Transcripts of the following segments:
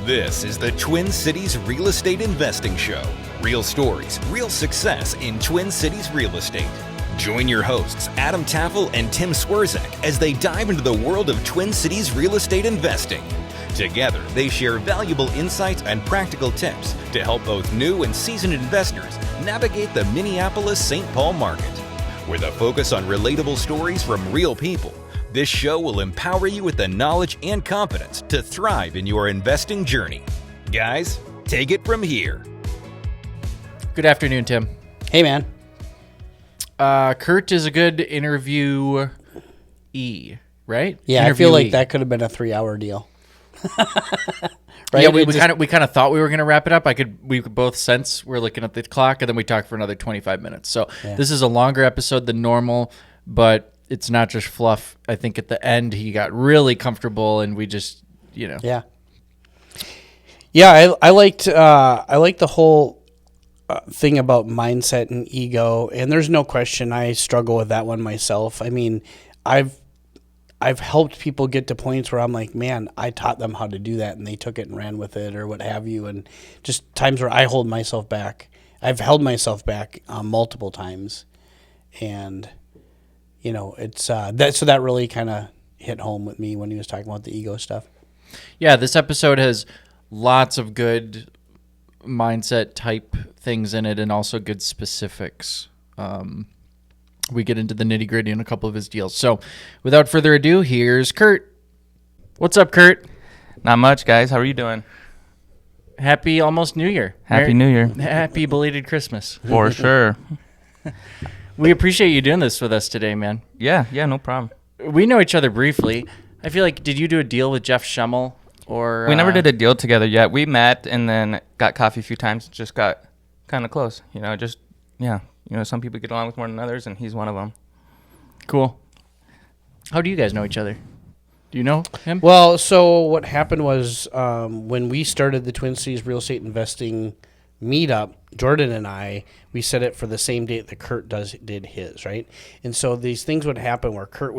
This is the Twin Cities Real Estate Investing Show. Real stories, real success in Twin Cities real estate. Join your hosts, Adam Tafel and Tim Swierczek, as they dive into the world of Twin Cities real estate investing. Together, they share valuable insights and practical tips to help both new and seasoned investors navigate the Minneapolis-St. Paul market. With a focus on relatable stories from real people, this show will empower you with the knowledge and confidence to thrive in your investing journey. Guys, take it from here. Good afternoon, Tim. Hey, man. Kurt is a good interviewee, right? Yeah, I feel like that could have been a 3-hour deal. Right? Yeah, we kind of thought we were going to wrap it up. We could both sense we're looking at the clock, and then we talked for another 25 minutes. So This is a longer episode than normal, but it's not just fluff. I think at the end he got really comfortable, and we just, Yeah. I liked the whole thing about mindset and ego, and there's no question I struggle with that one myself. I mean, I've helped people get to points where I'm like, man, I taught them how to do that, and they took it and ran with it, or what have you, and just times where I hold myself back. I've held myself back multiple times, and it's that really kind of hit home with me when he was talking about the ego stuff. Yeah, this episode has lots of good mindset type things in it, and also good specifics. We get into the nitty gritty in a couple of his deals. So without further ado, here's Kurt. What's up, Kurt? Not much, guys. How are you doing? Happy almost New Year. Happy New Year. Happy belated Christmas. For sure. We appreciate you doing this with us today, man. Yeah, no problem. We know each other briefly. I feel like, did you do a deal with Jeff Schemmel? Or we never did a deal together yet. We met and then got coffee a few times. Just got kind of close. Some people get along with more than others, and he's one of them. Cool. How do you guys know each other? Do you know him? Well, so what happened was when we started the Twin Cities Real Estate Investing meetup, Jordan and we set it for the same date that Kurt did his, right? And so these things would happen where Kurt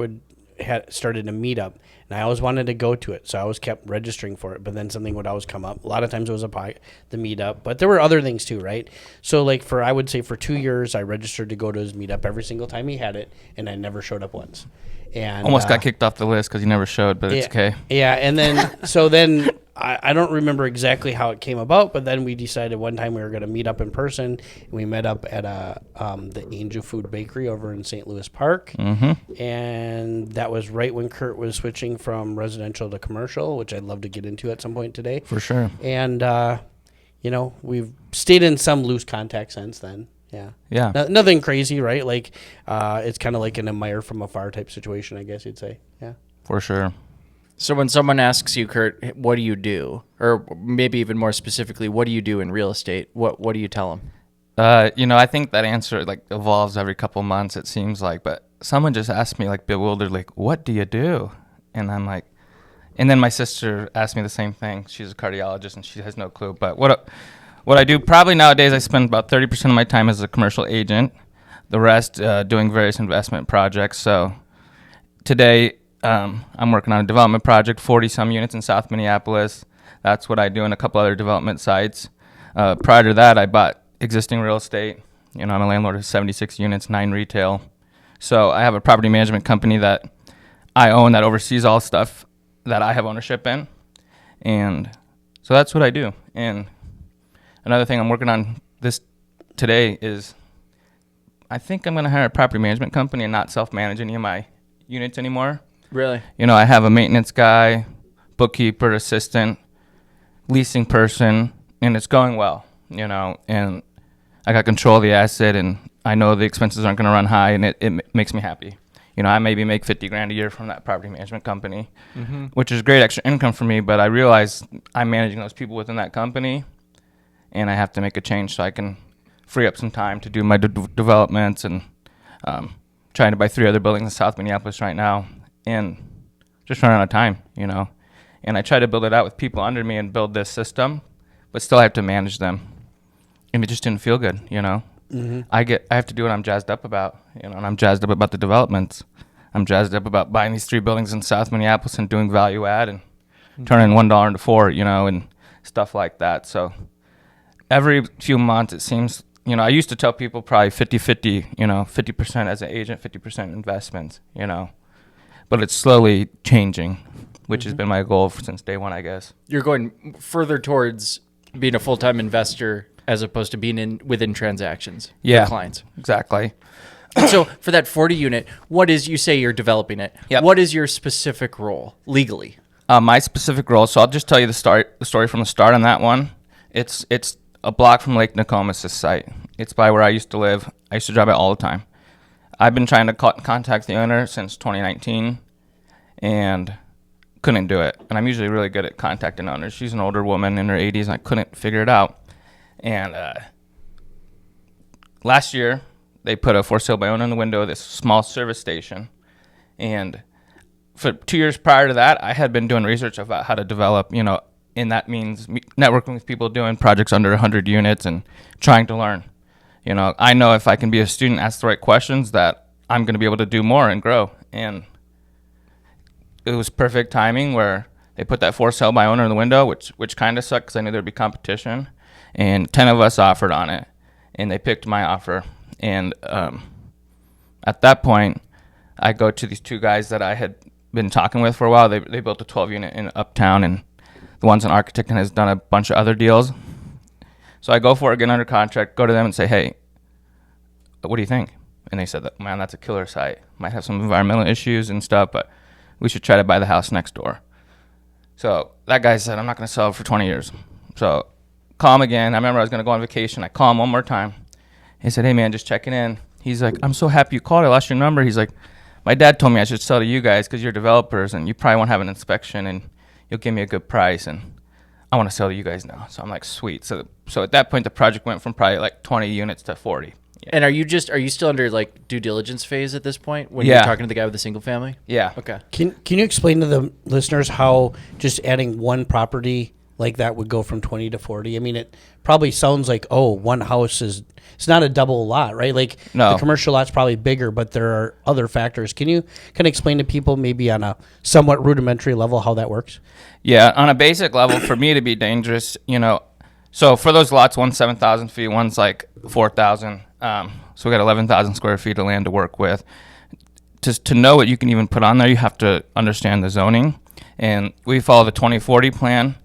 had started a meetup, and I always wanted to go to it, so I always kept registering for it, but then something would always come up. A lot of times it was the meetup, but there were other things too, right? So like I would say for 2 years, I registered to go to his meetup every single time he had it, and I never showed up once. And almost got kicked off the list because he never showed, but it's okay. Yeah, and then I don't remember exactly how it came about, but then we decided one time we were going to meet up in person, and we met up at the Angel Food Bakery over in St. Louis Park, and that was right when Kurt was switching from residential to commercial, which I'd love to get into at some point today. For sure. And, we've stayed in some loose contact since then. Yeah. Nothing crazy, right? Like, it's kind of like an admire from afar type situation, I guess you'd say. Yeah. For sure. So when someone asks you, Kurt, what do you do? Or maybe even more specifically, what do you do in real estate? What do you tell them? I think that answer evolves every couple months, it seems like. But someone just asked me bewildered, what do you do? And I'm like, and then my sister asked me the same thing. She's a cardiologist and she has no clue. But what I do probably nowadays, I spend about 30% of my time as a commercial agent, the rest doing various investment projects. So today I'm working on a development project, 40-some units in South Minneapolis. That's what I do in a couple other development sites. Prior to that, I bought existing real estate. I'm a landlord of 76 units, 9 retail. So I have a property management company that I own that oversees all stuff that I have ownership in. And so that's what I do. And another thing I'm working on this today is I think I'm going to hire a property management company and not self-manage any of my units anymore. Really? I have a maintenance guy, bookkeeper, assistant, leasing person, and it's going well, and I got control of the asset, and I know the expenses aren't going to run high, and it makes me happy. I maybe make $50,000 a year from that property management company, which is great extra income for me, but I realize I'm managing those people within that company, and I have to make a change so I can free up some time to do my developments, and trying to buy 3 other buildings in South Minneapolis right now, and just running out of time, and I try to build it out with people under me and build this system, but still I have to manage them, and it just didn't feel good, I have to do what I'm jazzed up about, and I'm jazzed up about the developments. I'm jazzed up about buying these 3 buildings in South Minneapolis and doing value add and turning $1 into $4, and stuff like that. So every few months, it seems, I used to tell people probably 50-50, 50% as an agent, 50% investments, but it's slowly changing, which has been my goal since day one, I guess. You're going further towards being a full-time investor as opposed to being within transactions for clients. Exactly. And so for that 40 unit, you say you're developing it. Yep. What is your specific role legally? My specific role, so I'll just tell you the story from the start on that one. It's a block from Lake Nokomis, this site. It's by where I used to live. I used to drive it all the time. I've been trying to contact the owner since 2019 and couldn't do it. And I'm usually really good at contacting owners. She's an older woman in her 80s, and I couldn't figure it out. And last year, they put a for sale by owner in the window of this small service station. And for 2 years prior to that, I had been doing research about how to develop, and that means networking with people doing projects under 100 units and trying to learn. I know if I can be a student, ask the right questions, that I'm going to be able to do more and grow. And it was perfect timing where they put that for sale by owner in the window, which kind of sucked because I knew there'd be competition. And 10 of us offered on it, and they picked my offer. And at that point, I go to these two guys that I had been talking with for a while. They built a 12 unit in Uptown, and the one's an architect and has done a bunch of other deals. So I go for it, get under contract, go to them and say, hey, what do you think? And they said, man, that's a killer site. Might have some environmental issues and stuff, but we should try to buy the house next door. So that guy said, I'm not going to sell it for 20 years. So call him again. I remember I was going to go on vacation. I call him one more time. He said, hey, man, just checking in. He's like, I'm so happy you called. I lost your number. He's like, my dad told me I should sell to you guys because you're developers and you probably won't have an inspection and you'll give me a good price. And I want to sell to you guys now. So I'm like, sweet. So at that point, the project went from probably like 20 units to 40. Yeah. And are you still under like due diligence phase at this point when you're talking to the guy with the single family? Yeah. Okay. Can you explain to the listeners how just adding one property like that would go from 20 to 40? I mean, it probably sounds like, one house it's not a double lot, right? Like no. The commercial lot's probably bigger, but there are other factors. Can you kind of explain to people maybe on a somewhat rudimentary level how that works? Yeah, on a basic level, for me to be dangerous, so for those lots, one's 7,000 feet, one's like 4,000. So we got 11,000 square feet of land to work with. To know what you can even put on there, you have to understand the zoning. And we follow the 2040 plan.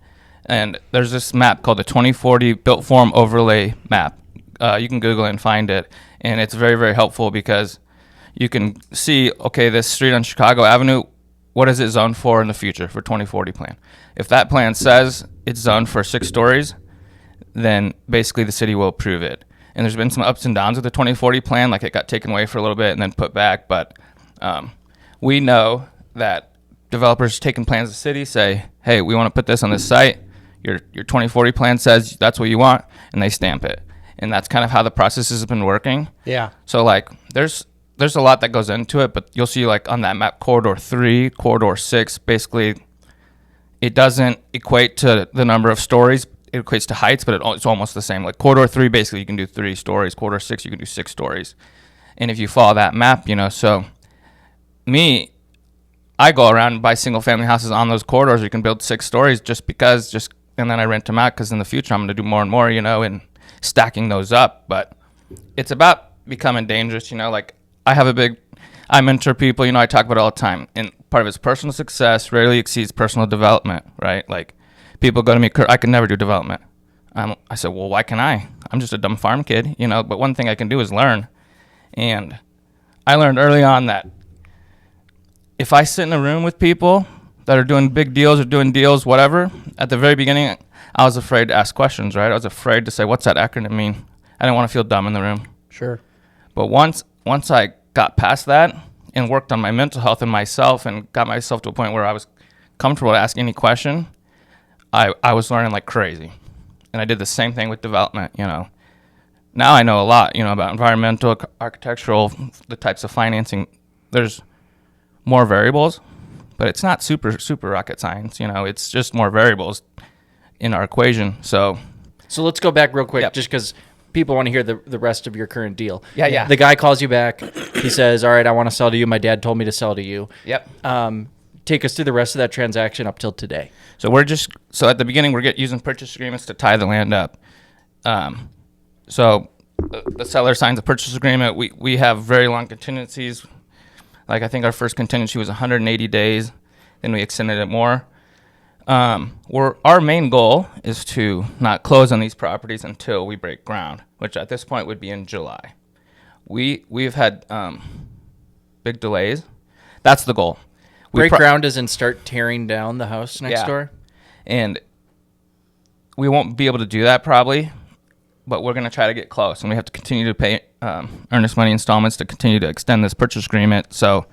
And there's this map called the 2040 Built Form Overlay Map. You can Google it and find it. And it's very, very helpful because you can see, okay, this street on Chicago Avenue, what is it zoned for in the future for 2040 plan? If that plan says it's zoned for 6 stories, then basically the city will approve it. And there's been some ups and downs with the 2040 plan, like it got taken away for a little bit and then put back. But we know that developers taking plans of the city say, hey, we want to put this on this site. Your 2040 plan says that's what you want, and they stamp it. And that's kind of how the process has been working. Yeah. So like there's a lot that goes into it, but you'll see like on that map, corridor 3, corridor 6, basically it doesn't equate to the number of stories. It equates to heights, but it's almost the same. Like corridor 3, basically you can do 3 stories. Corridor 6, you can do 6 stories. And if you follow that map, so I go around and buy single family houses on those corridors. You can build 6 stories and then I rent them out because in the future I'm going to do more and more, and stacking those up. But it's about becoming dangerous, like I mentor people, I talk about it all the time. And part of it's personal success rarely exceeds personal development, right? Like people go to me, Kurt, I can never do development. I said, well, why can I? I'm just a dumb farm kid, but one thing I can do is learn. And I learned early on that if I sit in a room with people that are doing big deals or doing deals, whatever, at the very beginning, I was afraid to ask questions, right? I was afraid to say, what's that acronym mean? I didn't want to feel dumb in the room. Sure. But once I got past that and worked on my mental health and myself and got myself to a point where I was comfortable to ask any question, I was learning like crazy. And I did the same thing with development, Now I know a lot, about environmental, architectural, the types of financing. There's more variables, but it's not super rocket science, It's just more variables in our equation. So let's go back real quick, Yep. just because people want to hear the rest of your current deal. Yeah. The guy calls you back. He says, all right, I want to sell to you. My dad told me to sell to you. Yep. take us through the rest of that transaction up till today. So so at the beginning we're using purchase agreements to tie the land up. So the seller signs a purchase agreement. We have very long contingencies. Like I think our first contingency was 180 days. Then we extended it more. Our main goal is to not close on these properties until we break ground, which at this point would be in July. We've had big delays. That's the goal. Break ground is in start tearing down the house next door? And we won't be able to do that probably, but we're going to try to get close. And we have to continue to pay earnest money installments to continue to extend this purchase agreement. So,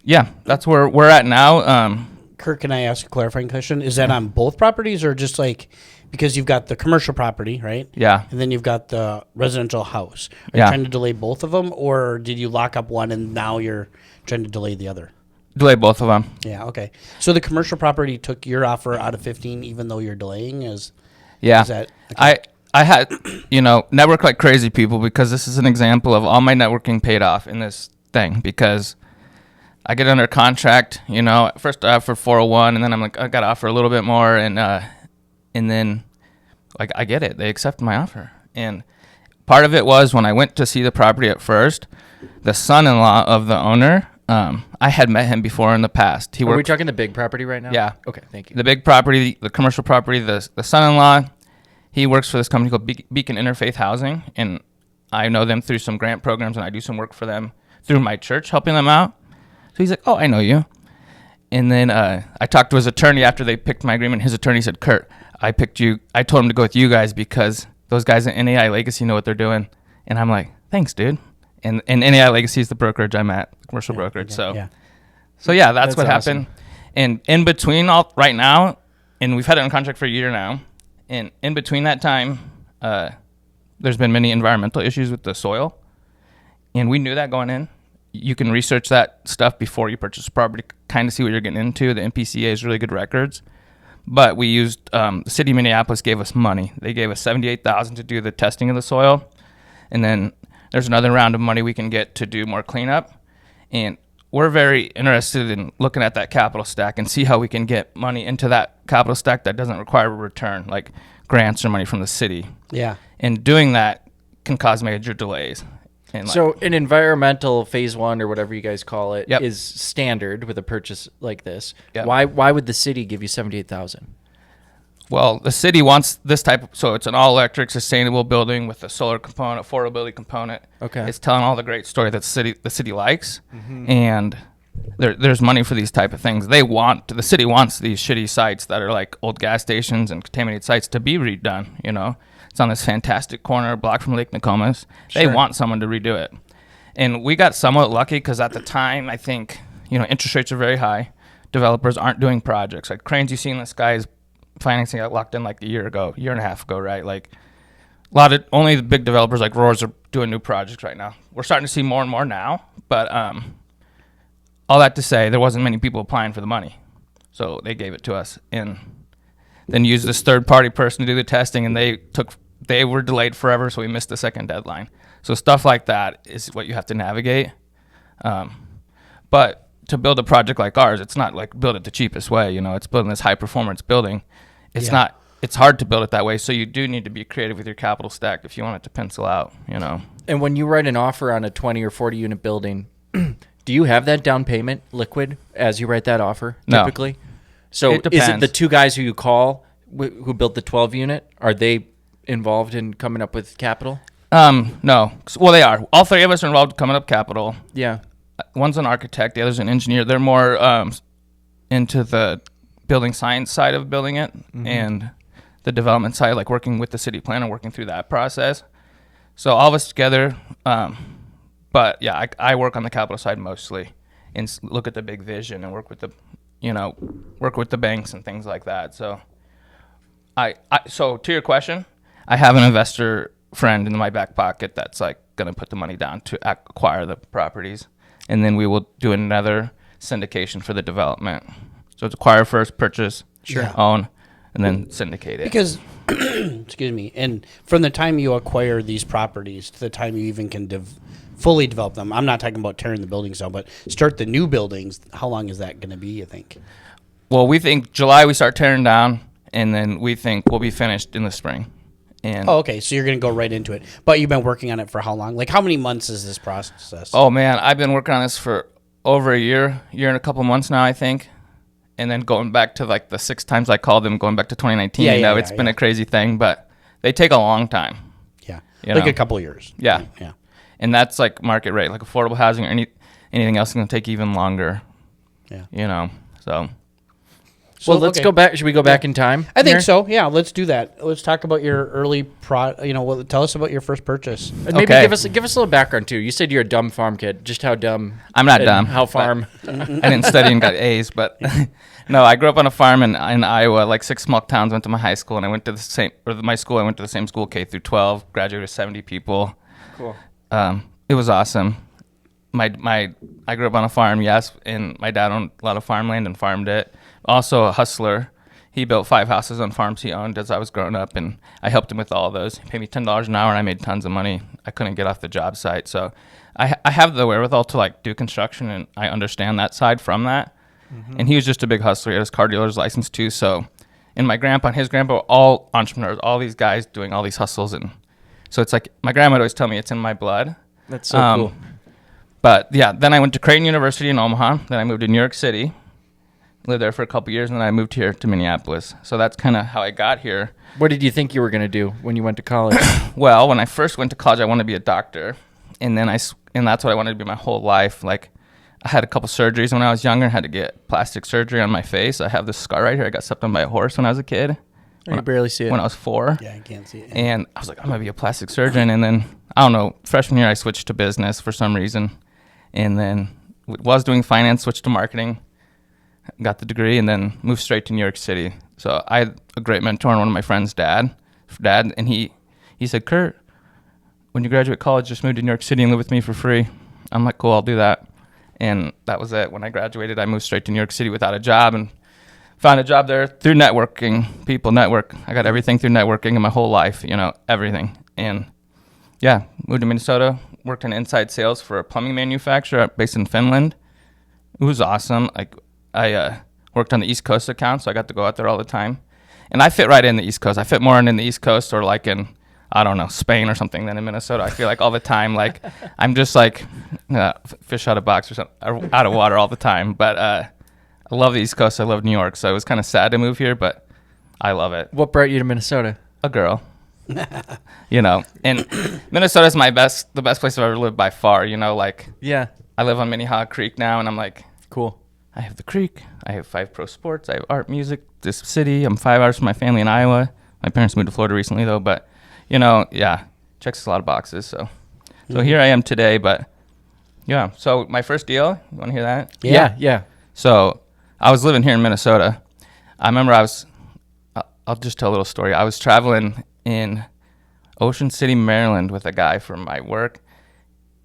yeah, that's where we're at now. Kurt, can I ask a clarifying question? Is that on both properties or just like, because you've got the commercial property, right? Yeah. And then you've got the residential house. Are Yeah. you trying to delay both of them, or did you lock up one and now you're trying to delay the other? Delay both of them. Yeah, okay. So the commercial property took your offer out of 15 even though you're delaying? Yeah. Is that, okay. I had, network like crazy people, because this is an example of all my networking paid off in this thing, because I get under contract, first I offer 401, and then I'm like, I got to offer a little bit more, and then like I get it. They accept my offer. And part of it was when I went to see the property at first, the son-in-law of the owner, I had met him before in the past. Are we talking the big property right now? Yeah. Okay, thank you. The big property, the commercial property, the son-in-law, he works for this company called Beacon Interfaith Housing, and I know them through some grant programs, and I do some work for them through my church, helping them out. So he's like, oh, I know you. And then I talked to his attorney after they picked my agreement. His attorney said, Kurt, I picked you. I told him to go with you guys because those guys at NAI Legacy know what they're doing. And I'm like, thanks, dude. And NAI Legacy is the brokerage I'm at, commercial brokerage. So that's what awesome. happened. And in between right now, and we've had it on contract for a year now, and in between that time, there's been many environmental issues with the soil. And we knew that going in. You can research that stuff before you purchase a property, kind of see what you're getting into. The MPCA has really good records. But we used, the city of Minneapolis gave us money. They gave us $78,000 to do the testing of the soil. And then there's another round of money we can get to do more cleanup. And we're very interested in looking at that capital stack and see how we can get money into that capital stack that doesn't require a return, like grants or money from the city. Yeah. And doing that can cause major delays. And So an environmental phase 1 or whatever you guys call it is Yep. standard with a purchase like this. Yep. Why would the city give you $78,000? Well, the city wants this type so it's an all-electric, sustainable building with a solar component, affordability component. Okay. It's telling all the great story that the city likes, and there's money for these type of things. The city wants these shitty sites that are like old gas stations and contaminated sites to be redone, It's on this fantastic corner block from Lake Nokomis. They Sure. want someone to redo it. And we got somewhat lucky because at the time, I think, interest rates are very high. Developers aren't doing projects. Like cranes you see in the sky is financing got locked in like a year and a half ago, right? Like only the big developers like Roars are doing new projects right now. We're starting to see more and more now, but all that to say, there wasn't many people applying for the money. So they gave it to us and then used this third-party person to do the testing, and they were delayed forever, so we missed the second deadline. So stuff like that is what you have to navigate. But to build a project like ours, it's not like build it the cheapest way. It's building this high-performance building. It's hard to build it that way, so you do need to be creative with your capital stack if you want it to pencil out, And when you write an offer on a 20 or 40 unit building, do you have that down payment liquid as you write that offer No. typically? So It is it depends. the two guys who you call who built the 12 unit? Are they involved in coming up with capital? No. Well, they are. All three of us are involved in coming up capital. Yeah. One's an architect, the other's an engineer. They're more into the building science side of building it and the development side, like working with the city planner, working through that process. So all of us together. But yeah, I work on the capital side mostly and look at the big vision and work with the banks and things like that. So so to your question, I have an investor friend in my back pocket that's like going to put the money down to acquire the properties. And then we will do another syndication for the development. So it's acquire first, purchase, Sure. own, and then syndicate it. Because excuse me, and from the time you acquire these properties to the time you even can fully develop them, I'm not talking about tearing the buildings down, but start the new buildings, how long is that going to be, you think? Well, we think July we start tearing down, and then we think we'll be finished in the spring. And okay, so you're going to go right into it. But you've been working on it for how long? Like, how many months is this process? Oh, man, I've been working on this for over a year and a couple months now, I think. And then going back to, like, the 6 times I called them, going back to 2019, it's been a crazy thing, but they take a long time. Yeah, like a couple of years. Yeah. Yeah. And that's, like, market rate. Like, affordable housing or anything else is going to take even longer. Yeah. So... Well, let's go back. Should we go back in time? I think so. Yeah, let's do that. Let's talk about your early tell us about your first purchase. And maybe give us a little background too. You said you're a dumb farm kid. Just how dumb? I'm not dumb. How farm? I didn't study and got A's, but no, I grew up on a farm in Iowa, like 6 small towns. Went to my high school, and I went to the same my school. I went to the same school, K through 12. Graduated with 70 people. Cool. It was awesome. I grew up on a farm, yes, and my dad owned a lot of farmland and farmed it. Also a hustler. He built 5 houses on farms he owned as I was growing up, and I helped him with all of those. He paid me $10 an hour, and I made tons of money. I couldn't get off the job site, so I have the wherewithal to like do construction, and I understand that side from that. Mm-hmm. And he was just a big hustler. He had his car dealer's license too. So, and my grandpa and his grandpa were all entrepreneurs, all these guys doing all these hustles, and so it's like my grandma would always tell me it's in my blood. That's so cool. But yeah, then I went to Creighton University in Omaha. Then I moved to New York City. Lived there for a couple years, and then I moved here to Minneapolis. So that's kind of how I got here. What did you think you were going to do when you went to college? Well, when I first went to college, I wanted to be a doctor, and then and that's what I wanted to be my whole life. Like, I had a couple surgeries when I was younger. I had to get plastic surgery on my face. I have this scar right here. I got stepped on by a horse when I was a kid. You barely see it. When I was 4. Yeah, I can't see it. And I was like, I'm going to be a plastic surgeon. And then, I don't know, freshman year, I switched to business for some reason. And then was doing finance, switched to marketing. Got the degree, and then moved straight to New York City. So I had a great mentor and one of my friends' dad, and he said, Kurt, when you graduate college, just move to New York City and live with me for free. I'm like, cool, I'll do that. And that was it. When I graduated, I moved straight to New York City without a job and found a job there through networking. People network. I got everything through networking in my whole life, everything. And yeah, moved to Minnesota, worked in inside sales for a plumbing manufacturer based in Finland. It was awesome. Like, I worked on the East Coast account, so I got to go out there all the time. And I fit right in the East Coast. I fit more in the East Coast or like in, I don't know, Spain or something than in Minnesota. I feel like all the time, like I'm just like fish out of box or something, or out of water all the time. But I love the East Coast. I love New York. So it was kind of sad to move here, but I love it. What brought you to Minnesota? A girl. And Minnesota's the best place I've ever lived by far. Yeah. I live on Minnehaha Creek now, and I'm like, cool. I have the creek. I have 5 pro sports. I have art, music, this city. I'm 5 hours from my family in Iowa. My parents moved to Florida recently, though. But, checks a lot of boxes. So here I am today. But, yeah. So my first deal, you want to hear that? Yeah. So I was living here in Minnesota. I remember I'll just tell a little story. I was traveling in Ocean City, Maryland with a guy from my work.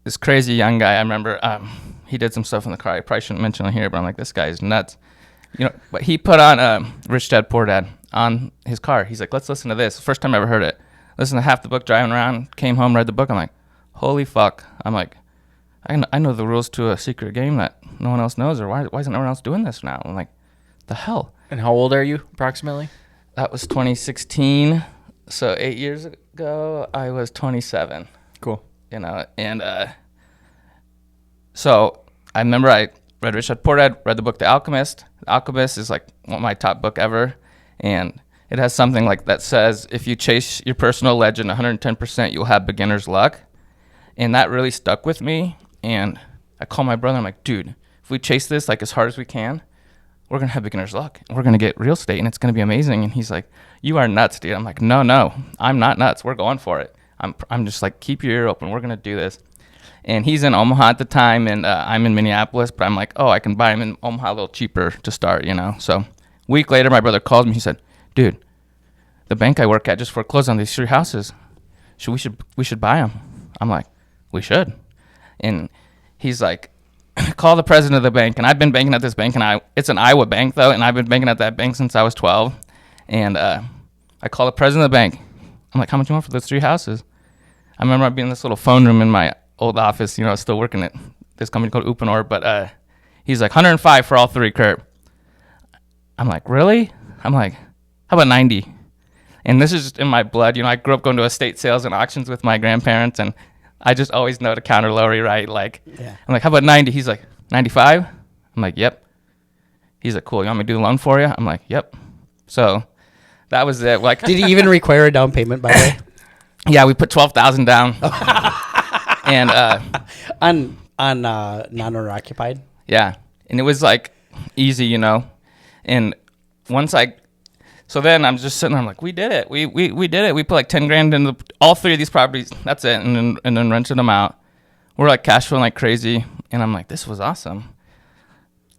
This crazy young guy. I remember he did some stuff in the car. I probably shouldn't mention it here, but I'm like, this guy is nuts. But he put on Rich Dad, Poor Dad on his car. He's like, let's listen to this. First time I ever heard it. Listened to half the book driving around, came home, read the book. I'm like, holy fuck. I'm like, I know the rules to a secret game that no one else knows, or why isn't no one else doing this now? I'm like, the hell? And how old are you, approximately? That was 2016. So 8 years ago, I was 27. Cool. So I remember I read Rich Dad Poor Dad, read the book The Alchemist. The Alchemist is like one of my top book ever, and it has something like that says, if you chase your personal legend 110%, you'll have beginner's luck. And that really stuck with me, and I called my brother. I'm like, dude, if we chase this like as hard as we can, we're going to have beginner's luck. We're going to get real estate, and it's going to be amazing. And he's like, you are nuts, dude. I'm like, no, I'm not nuts. We're going for it. I'm just like, keep your ear open. We're going to do this. And he's in Omaha at the time, and I'm in Minneapolis, but I'm like, I can buy him in Omaha a little cheaper to start, So a week later, my brother called me. He said, dude, the bank I work at just foreclosed on these 3 houses. We should buy them. I'm like, we should. And he's like, call the president of the bank. And I've been banking at this bank, and it's an Iowa bank, though, and I've been banking at that bank since I was 12. And I'm I call the president of the bank. I'm like, how much you want for those 3 houses? I remember I'd be in this little phone room in my old office, you know, still working at this company called Upanor, but he's like, 105 for all 3, Kurt. I'm like, really? I'm like, how about 90? And this is just in my blood. You know, I grew up going to estate sales and auctions with my grandparents, and I just always know to counter Lowry, right? Like, yeah. I'm like, how about 90? He's like, 95? I'm like, yep. He's like, cool. You want me to do the loan for you? I'm like, yep. So that was it. Like, did he even require a down payment, by the way? Yeah, we put $12,000 down. And on non-owner occupied. Yeah, and it was like easy, you know. And once so then I'm just sitting there, I'm like, we did it. We did it. We put like 10 grand into all 3 of these properties. That's it. And then rented them out. We're like cash flowing like crazy. And I'm like, this was awesome.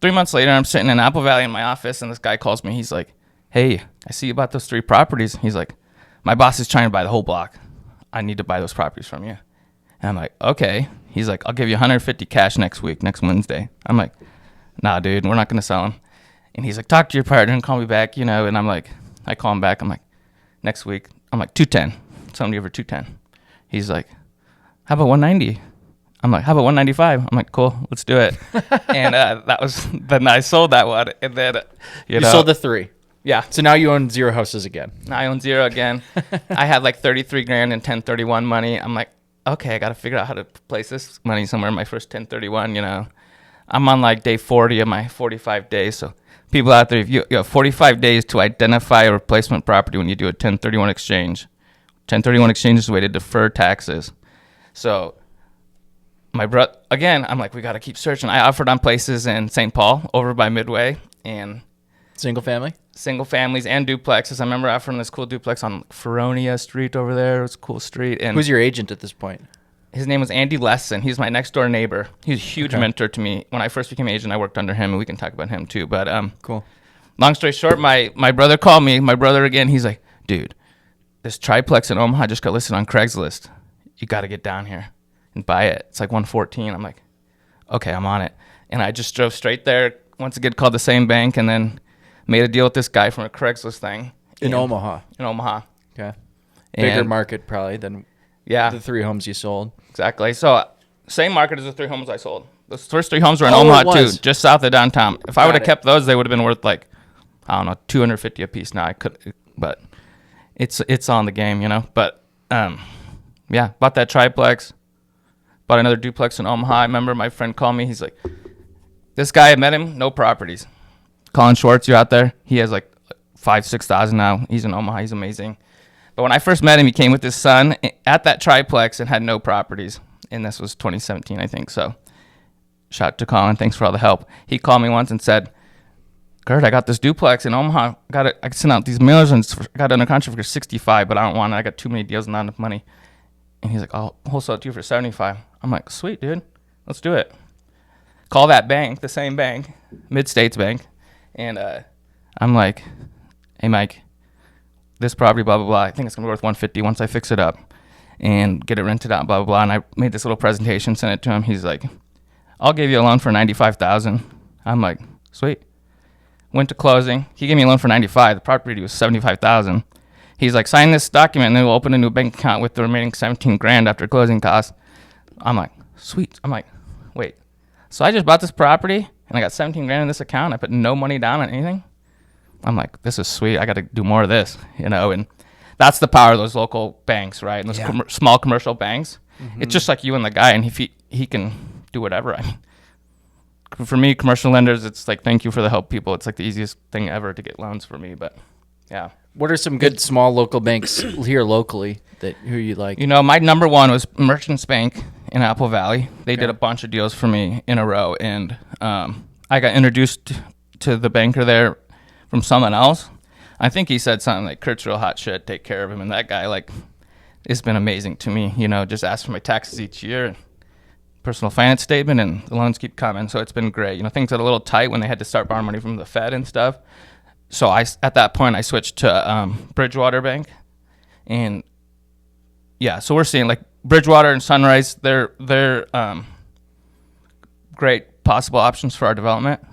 3 months later, I'm sitting in Apple Valley in my office, and this guy calls me. He's like, hey, I see you bought those 3 properties. He's like, my boss is trying to buy the whole block. I need to buy those properties from you. And I'm like, okay. He's like, I'll give you 150 cash next Wednesday. I'm like, nah, dude, we're not going to sell them. And he's like, talk to your partner and call me back, you know. And I'm like, I call him back. I'm like, next week. I'm like, 210. Somebody over 210. He's like, how about 190? I'm like, how about 195? I'm like, cool, let's do it. And then I sold that one. And then, you sold the 3. Yeah. So now you own 0 houses again. Now I own 0 again. I had like 33 grand in 1031 money. I'm like, okay, I got to figure out how to place this money somewhere in my first 1031, you know. I'm on like day 40 of my 45 days. So people out there, if you have 45 days to identify a replacement property when you do a 1031 exchange. 1031 exchange is a way to defer taxes. So my brother, again, I'm like, we got to keep searching. I offered on places in St. Paul over by Midway, and single families and duplexes. I remember offering this cool duplex on Feronia Street over there. It was a cool street. And who's your agent at this point? His name was Andy Lesson. He's my next door neighbor. He's a huge mentor to me. When I first became agent, I worked under him, and we can talk about him too. But cool. Long story short, my brother called me. My brother again. He's like, dude, this triplex in Omaha just got listed on Craigslist. You got to get down here and buy it. It's like 114. I'm like, okay, I'm on it. And I just drove straight there. Once again, called the same bank, and then made a deal with this guy from a Craigslist thing. In Omaha. Okay. Bigger market probably than the 3 homes you sold. Exactly. So same market as the 3 homes I sold. Those first 3 homes were in Omaha too, just south of downtown. If I would have kept those, they would have been worth like, I don't know, $250 a piece now. I could, but it's on the game, you know. But bought that triplex, bought another duplex in Omaha. I remember my friend called me. He's like, this guy, I met him, no properties. Colin Schwartz, you out there? He has like 5,000-6,000 now. He's in Omaha. He's amazing. But when I first met him, he came with his son at that triplex and had no properties. And this was 2017, I think. So shout out to Colin. Thanks for all the help. He called me once and said, Kurt, I got this duplex in Omaha. I sent out these mailers and I got it under contract for 65, but I don't want it. I got too many deals and not enough money. And he's like, I'll wholesale it to you for 75. I'm like, sweet, dude. Let's do it. Call that bank, the same bank, Mid-States Bank. And I'm like, hey, Mike, this property, blah, blah, blah. I think it's going to be worth 150 once I fix it up and get it rented out, blah, blah, blah. And I made this little presentation, sent it to him. He's like, I'll give you a loan for $95,000. I'm like, sweet. Went to closing. He gave me a loan for $95,000. The property was $75,000. He's like, sign this document and then we'll open a new bank account with the remaining $17,000 after closing costs. I'm like, sweet. I'm like, wait. So I just bought this property and I got $17,000 in this account. I put no money down on anything. I'm like, this is sweet. I got to do more of this, you know. And that's the power of those local banks, right? And those small commercial banks. Mm-hmm. It's just like you and the guy, and if he can do whatever. I mean, for me, commercial lenders, it's like, thank you for the help, people. It's like the easiest thing ever to get loans for me. But yeah. What are some good small local banks here locally who you like? You know, my number one was Merchants Bank in Apple Valley. They did a bunch of deals for me in a row, and I got introduced to the banker there from someone else. I think he said something like, Kurt's real hot shit, take care of him. And that guy, like, it's been amazing to me, you know, just ask for my taxes each year and personal finance statement, and the loans keep coming. So it's been great. You know, things got a little tight when they had to start borrowing money from the Fed and stuff. So at that point, I switched to Bridgewater Bank. And yeah, so we're seeing like Bridgewater and Sunrise, they're great possible options for our development.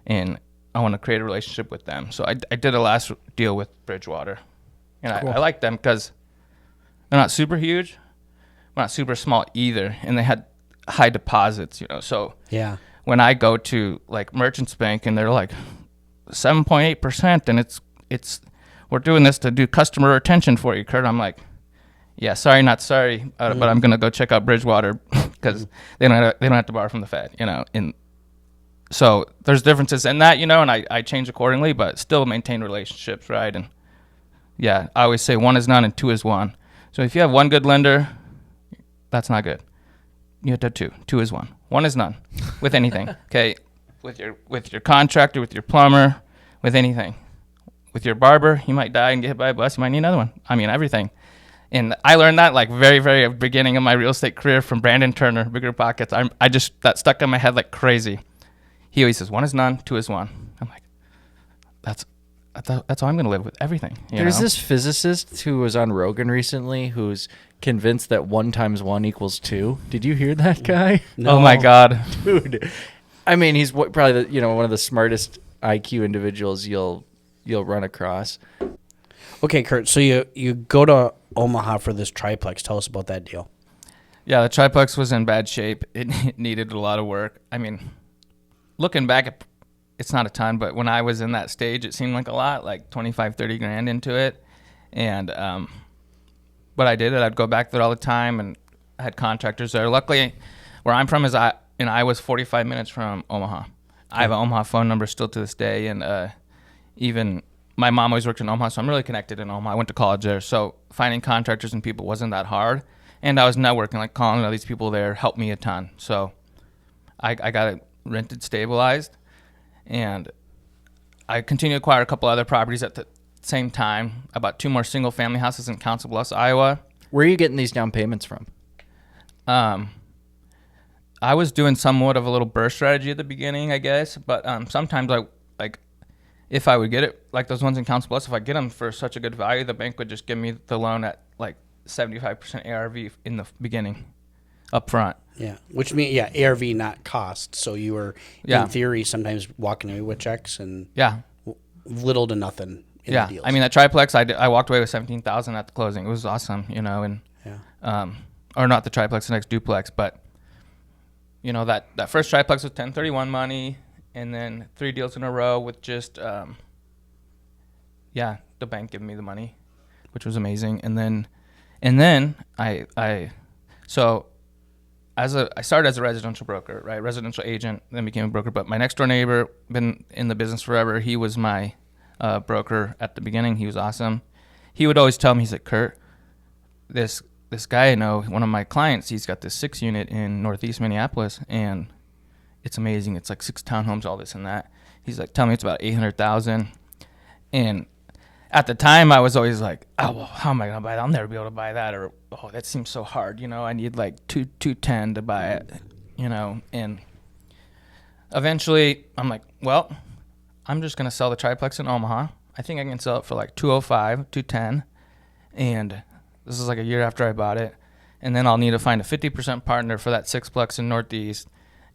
And I want to create a relationship with them. So I did a last deal with Bridgewater. And Cool. I like them because they're not super huge, but not super small either, and they had high deposits, So Yeah. when I go to like Merchants Bank and they're like 7.8%, and it's we're doing this to do customer retention for you, Kurt. I'm like, yeah, sorry, not sorry, but I'm gonna go check out Bridgewater because they don't have to borrow from the Fed, And so there's differences in that, and I change accordingly, but still maintain relationships, right? And yeah, I always say 1 is none and 2 is 1. So if you have one good lender, that's not good. You have to have 2. 2 is 1. 1 is none with anything. Okay, with your contractor, with your plumber, with anything. With your barber, you might die and get hit by a bus. You might need another one. I mean, everything. And I learned that like very, very beginning of my real estate career from Brandon Turner, Bigger Pockets. I just, that stuck in my head like crazy. He always says 1 is none, 2 is 1. I'm like, that's how I'm going to live with everything. There's this physicist who was on Rogan recently who's convinced that 1 times 1 equals 2. Did you hear that guy? No. Oh my God. Dude. I mean, he's probably one of the smartest IQ individuals you'll run across. Okay, Kurt. So you go to Omaha for this triplex. Tell us about that deal. Yeah, the triplex was in bad shape. It needed a lot of work. I mean, looking back, it's not a ton, but when I was in that stage, it seemed like a lot, like 25, 30 grand into it. And but I did it. I'd go back there all the time, and I had contractors there. Luckily, where I'm from is I was 45 minutes from Omaha. I have an Omaha phone number still to this day, and even my mom always worked in Omaha, so I'm really connected in Omaha. I went to college there, so finding contractors and people wasn't that hard. And I was networking, like calling all these people there helped me a ton. So I got it rented, stabilized, and I continued to acquire a couple other properties at the same time. I bought 2 more single-family houses in Council Bluffs, Iowa. Where are you getting these down payments from? I was doing somewhat of a little burst strategy at the beginning, I guess, but sometimes if I would get it, like those ones in Council Bluffs, if I get them for such a good value, the bank would just give me the loan at like 75% ARV in the beginning, up front. Yeah, which means ARV, not cost. So you were in theory sometimes walking away with checks and little to nothing in the deals. I mean that triplex, I walked away with $17,000 at the closing. It was awesome, and or not the triplex, the next duplex, but that first triplex was 1031 money, and then 3 deals in a row with just the bank giving me the money, which was amazing. And then I started as a residential broker, right? Residential agent, then became a broker. But my next door neighbor, been in the business forever. He was my broker at the beginning. He was awesome. He would always tell me, he's like, Kurt, this guy I know, one of my clients, he's got this 6 unit in Northeast Minneapolis, and it's amazing. It's like 6 townhomes, all this and that. He's like, tell me it's about $800,000. And at the time, I was always like, oh, well, how am I going to buy that? I'll never be able to buy that. Or, oh, that seems so hard. I need like 210 to buy it, And eventually, I'm like, well, I'm just going to sell the triplex in Omaha. I think I can sell it for like 205, 210. And this is like a year after I bought it. And then I'll need to find a 50% partner for that 6plex in Northeast.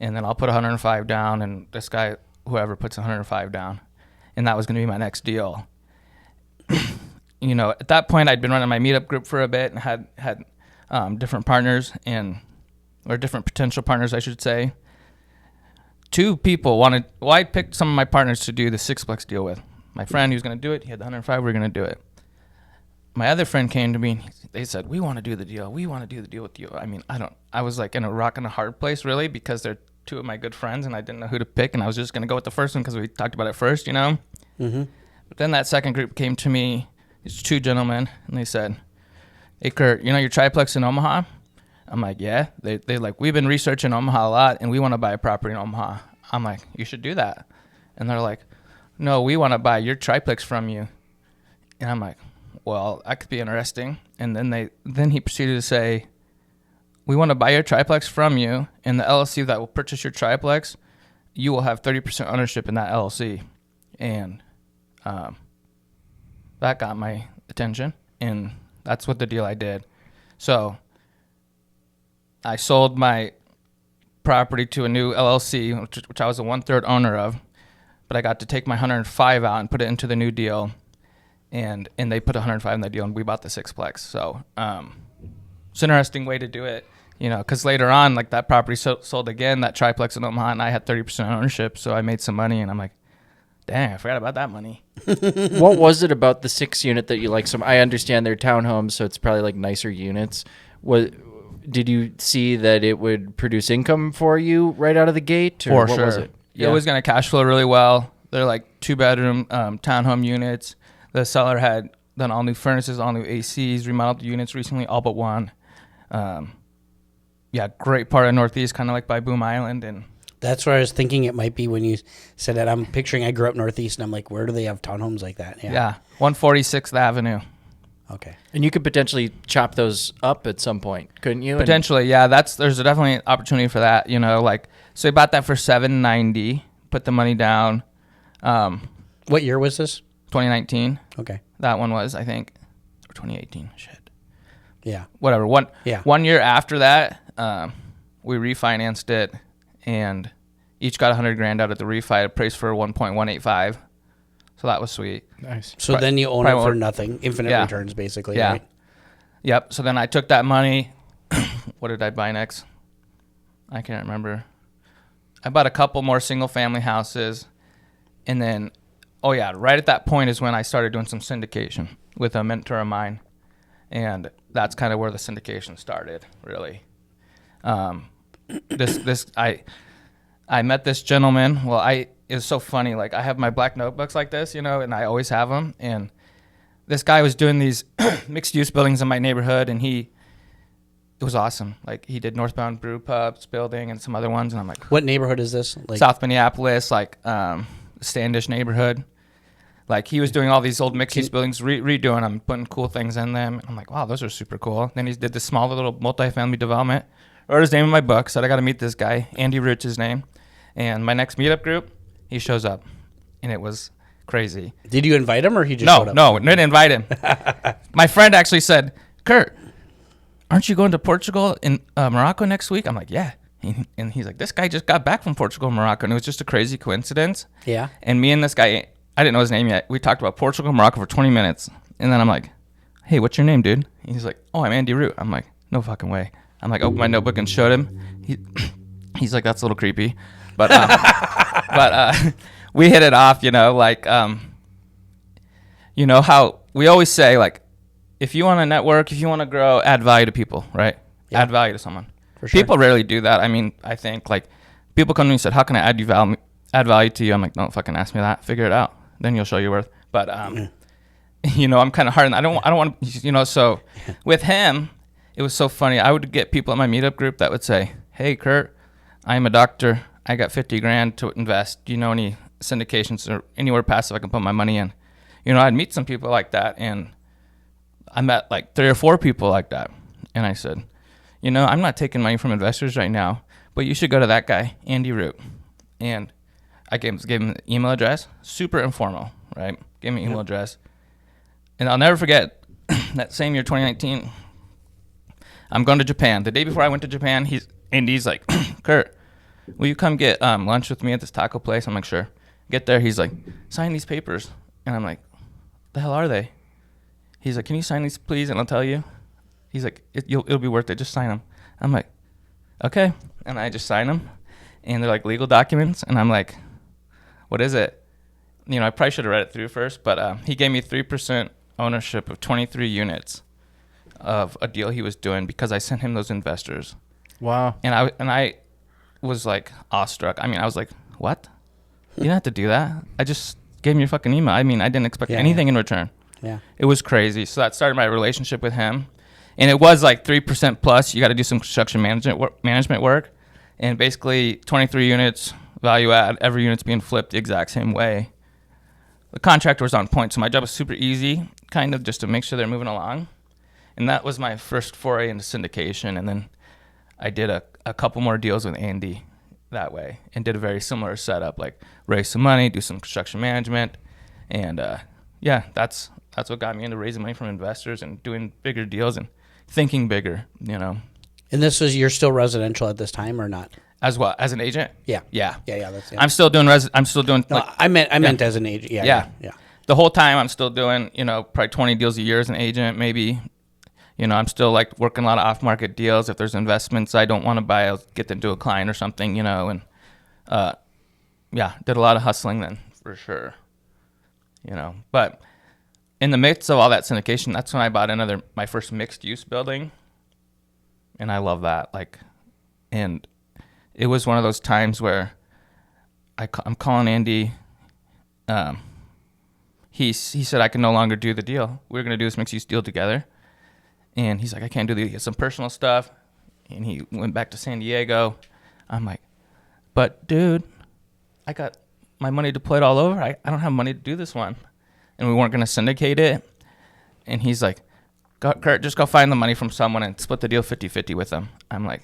And then I'll put 105 down, and this guy, whoever, puts 105 down. And that was going to be my next deal. At that point, I'd been running my meetup group for a bit and had different partners or different potential partners, I should say. 2 people I picked some of my partners to do the 6plex deal with. My friend, he was going to do it. He had the 105. We were going to do it. My other friend came to me, and they said, we want to do the deal. We want to do the deal with you. I mean, I was like in a rock and a hard place, really, because they're 2 of my good friends, and I didn't know who to pick, and I was just going to go with the first one because we talked about it first, Mm-hmm. But then that second group came to me, these 2 gentlemen, and they said, hey, Kurt, your triplex in Omaha? I'm like, yeah. They're like, we've been researching Omaha a lot, and we want to buy a property in Omaha. I'm like, you should do that. And they're like, no, we want to buy your triplex from you. And I'm like, well, that could be interesting. And then he proceeded to say, we want to buy your triplex from you, and the LLC that will purchase your triplex, you will have 30% ownership in that LLC. And that got my attention, and that's what the deal I did. So I sold my property to a new LLC, which I was a 1/3 owner of, but I got to take my 105 out and put it into the new deal. and they put 105 in the deal, and we bought the sixplex. So it's an interesting way to do it, because later on, like that property sold again, that triplex in Omaha, and I had 30% ownership, so I made some money, and I'm like, dang, I forgot about that money. What was it about the 6 unit that you like? I understand they're townhomes, so it's probably like nicer units. Did you see that it would produce income for you right out of the gate? Or For what sure. was it? It was going to cash flow really well. They're like 2-bedroom townhome units. The seller had done all new furnaces, all new ACs, remodeled the units recently, all but one. Great part of Northeast, kind of like by Boom Island. And That's where I was thinking it might be when you said that. I'm picturing I grew up Northeast, and I'm like, where do they have townhomes like that? yeah 146th Avenue. Okay. And you could potentially chop those up at some point, couldn't you? Potentially, yeah. There's definitely an opportunity for that. So we bought that for $790. Put the money down. What year was this? 2019. Okay. That one was, I think, or 2018. Shit. Yeah. Whatever. Yeah. 1 year after that, we refinanced it, and each got $100,000 out of the refi. It priced for 1.185. So that was sweet. Nice. So then you own it probably for won't- nothing. Infinite Yeah. returns, basically, Yeah. right? Yep. So then I took that money. What did I buy next? I can't remember. I bought a couple more single-family houses, and then, right at that point is when I started doing some syndication with a mentor of mine, and that's kind of where the syndication started, really. I met this gentleman. Well, it's so funny. Like, I have my black notebooks like this, and I always have them. And this guy was doing these mixed-use buildings in my neighborhood, and it was awesome. Like, he did Northbound Brew Pubs building and some other ones, and I'm like, What neighborhood is this? Like, South Minneapolis, like Standish neighborhood. Like, he was doing all these old mixed-use buildings, redoing them, putting cool things in them. And I'm like, wow, those are super cool. Then he did this small little multifamily development. Wrote his name in my book, said I got to meet this guy. Andy Root's his name. And my next meetup group, he shows up. And it was crazy. Did you invite him, or he just showed up? No, didn't invite him. My friend actually said, Kurt, aren't you going to Portugal and Morocco next week? I'm like, yeah. And he's like, this guy just got back from Portugal and Morocco. And it was just a crazy coincidence. Yeah. And me and this guy, I didn't know his name yet. We talked about Portugal and Morocco for 20 minutes. And then I'm like, hey, what's your name, dude? And he's like, oh, I'm Andy Root. I'm like, no fucking way. I'm like, opened my notebook and showed him. He's like, that's a little creepy. But we hit it off, how we always say, like, if you want to network, if you want to grow, add value to people, right? Yeah. Add value to someone. For sure. People rarely do that. I mean, I think, like, people come to me and said, how can I add value to you? I'm like, don't fucking ask me that. Figure it out. Then you'll show your worth. But, I'm kind of hard. And I don't want to, so with him, it was so funny. I would get people at my meetup group that would say, hey, Kurt, I'm a doctor. I got $50,000 to invest. Do you know any syndications or anywhere passive I can put my money in? I'd meet some people like that, and I met like 3 or 4 people like that. And I said, I'm not taking money from investors right now, but you should go to that guy, Andy Root. And I gave him the email address, super informal, right? Gave him an email address. And I'll never forget that same year, 2019, I'm going to Japan. The day before I went to Japan, Andy's like, Kurt, will you come get lunch with me at this taco place? I'm like, sure. Get there. He's like, sign these papers. And I'm like, the hell are they? He's like, can you sign these, please? And I'll tell you. He's like, it'll be worth it. Just sign them. I'm like, okay. And I just sign them. And they're like legal documents. And I'm like, what is it? I probably should have read it through first. But he gave me 3% ownership of 23 units of a deal he was doing because I sent him those investors. Wow. And I was like awestruck. I mean, I was like, what? You didn't have to do that. I just gave him your fucking email. I mean, I didn't expect anything in return. Yeah. It was crazy. So that started my relationship with him. And it was like 3% plus. You got to do some construction management work. And basically 23 units, value add, every unit's being flipped the exact same way. The contractor was on point. So my job was super easy, kind of just to make sure they're moving along. And that was my first foray into syndication. And then I did a couple more deals with Andy that way and did a very similar setup, like raise some money, do some construction management. And that's what got me into raising money from investors and doing bigger deals and thinking bigger, And you're still residential at this time or not? As well as an agent. Yeah. Yeah. Yeah. That's. Yeah. I'm still doing. I'm still doing. No, like, I meant as an agent. Yeah. the whole time I'm still doing, probably 20 deals a year as an agent, maybe. I'm still like working a lot of off-market deals. If there's investments I don't want to buy, I'll get them to a client or something, and did a lot of hustling then for sure, But in the midst of all that syndication, that's when I bought my first mixed-use building, and I love that. And it was one of those times where I'm calling Andy. He said I can no longer do the deal. We were going to do this mixed-use deal together. And he's like, I can't do the some personal stuff. And he went back to San Diego. I'm like, but dude, I got my money deployed all over. I don't have money to do this one. And we weren't going to syndicate it. And he's like, Kurt, just go find the money from someone and split the deal 50-50 with them. I'm like,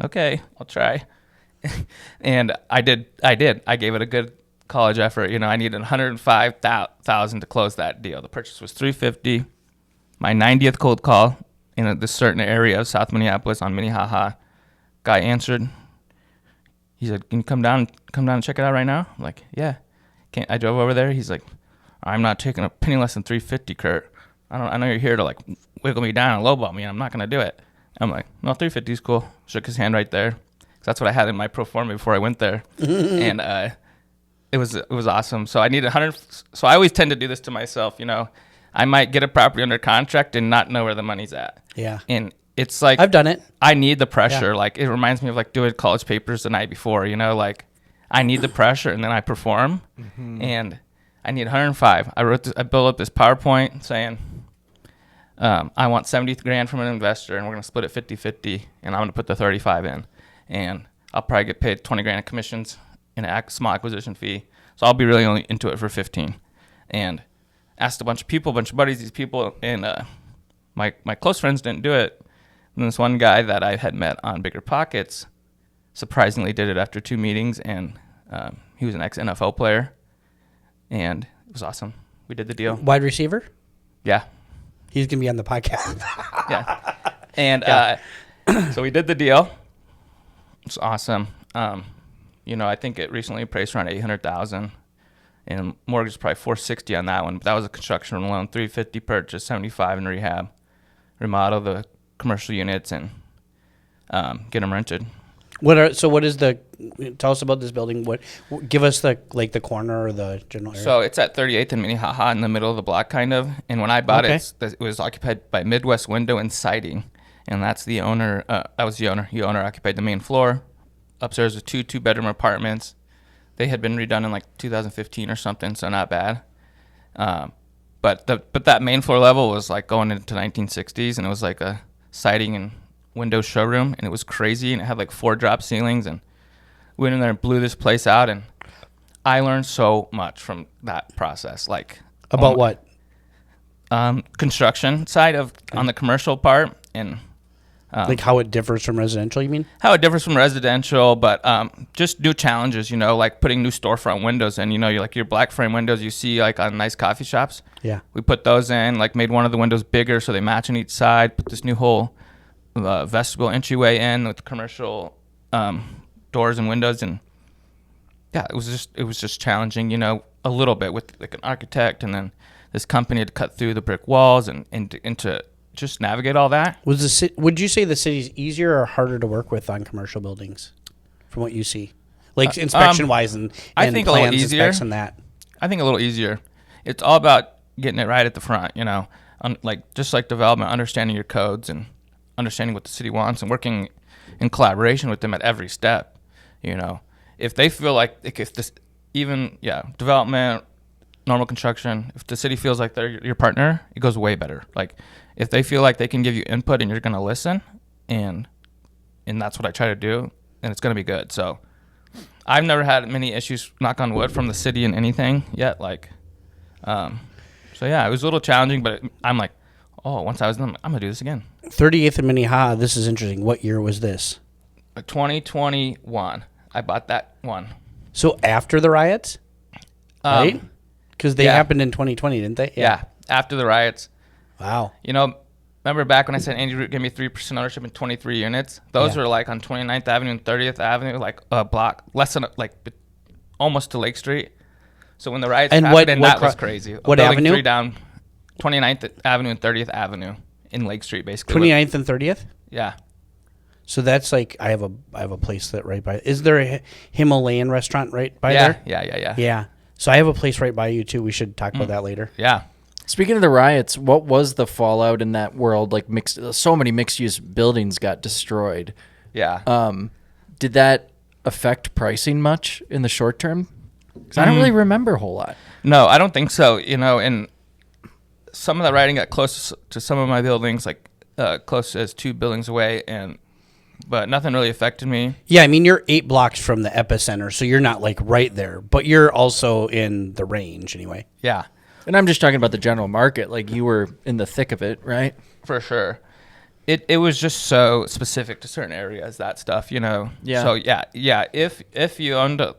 okay, I'll try. And I did. I gave it a good college effort. I needed $105,000 to close that deal. The purchase was $350. My 90th cold call in this certain area of South Minneapolis on Minnehaha. Guy answered. He said, "Can you come down and check it out right now?" I'm like, "Yeah." I drove over there. He's like, "I'm not taking a penny less than $350, Kurt. I know you're here to wiggle me down and lowball me. I'm not gonna do it." I'm like, "No, $350 is cool." Shook his hand right there. That's what I had in my pro forma before I went there, and it was awesome. So I needed 100. So I always tend to do this to myself, I might get a property under contract and not know where the money's at. Yeah. And it's like I've done it. I need the pressure. Yeah. It reminds me of doing college papers the night before, I need the pressure and then I perform. Mm-hmm. And I need 105. I built up this PowerPoint saying I want $70,000 from an investor and we're going to split it 50-50 and I'm going to put the 35 in. And I'll probably get paid $20,000 in commissions and a small acquisition fee. So I'll be really only into it for 15. And asked a bunch of people, a bunch of buddies, these people, and my close friends didn't do it. And this one guy that I had met on Bigger Pockets surprisingly did it after 2 meetings, and he was an ex-NFL player, and it was awesome. We did the deal. Wide receiver? Yeah. He's going to be on the podcast. Yeah. And so we did the deal. It's awesome. I think it recently appraised around $800,000. And mortgage is probably $460 on that one. But that was a construction loan, $350 purchase, $75 in rehab, remodel the commercial units, and get them rented. What is tell us about this building. Give us the corner or the general area. So it's at 38th and Minnehaha in the middle of the block, kind of. And when I bought it was occupied by Midwest Window and Siding, and that's the owner. That was the owner. The owner occupied the main floor. Upstairs was 2 2-bedroom apartments. They had been redone in 2015 or something, so not bad. But that main floor level was going into 1960s, and it was like a siding and window showroom, and it was crazy, and it had 4 drop ceilings, and we went in there and blew this place out, and I learned so much from that process. About what? Construction side on the commercial part, and how it differs from residential, you mean? How it differs from residential, but just new challenges, putting new storefront windows in, your black frame windows you see on nice coffee shops. Yeah. We put those in, made one of the windows bigger so they match on each side, put this new whole vestibule entryway in with commercial doors and windows, and yeah, it was just challenging, a little bit with an architect, and then this company had to cut through the brick walls and into just navigate all that. Would you say the city's easier or harder to work with on commercial buildings, from what you see, inspection wise and I think plans, a little easier. And that. I think a little easier. It's all about getting it right at the front, just like development, understanding your codes and understanding what the city wants and working in collaboration with them at every step. If they feel development, normal construction, if the city feels like they're your partner, it goes way better. If they feel like they can give you input and you're going to listen, and that's what I try to do, and it's going to be good. So I've never had many issues, knock on wood, from the city in anything yet. So yeah, it was a little challenging, but I'm like, once I was done, I'm going to do this again. 38th and Minnehaha, this is interesting. What year was this? 2021. I bought that one. So after the riots? Right? Because they happened in 2020, didn't they? Yeah, after the riots. Wow. Remember back when I said Andy Root gave me 3% ownership in 23 units? Those were on 29th Avenue and 30th Avenue, a block, less than, almost to Lake Street. So when the riots And happened, what was crazy. what Building avenue? 3 down, 29th Avenue and 30th Avenue in Lake Street, basically. 29th and 30th? Yeah. So that's like I have a place that right by. Is there a Himalayan restaurant right by there? Yeah. Yeah. So I have a place right by you too. We should talk about that later. Yeah. Speaking of the riots, what was the fallout in that world? Like so many mixed-use buildings got destroyed. Yeah. Did that affect pricing much in the short term? Because I don't really remember a whole lot. No, I don't think so. And some of the writing got close to some of my buildings, like close as 2 buildings away, but nothing really affected me. Yeah, I mean you're 8 blocks from the epicenter, so you're not like right there, but you're also in the range anyway. Yeah, And I'm just talking about the general market. Like you were in the thick of it, right? for sure. It was just so specific to certain areas, that stuff, Yeah. So yeah. If you owned a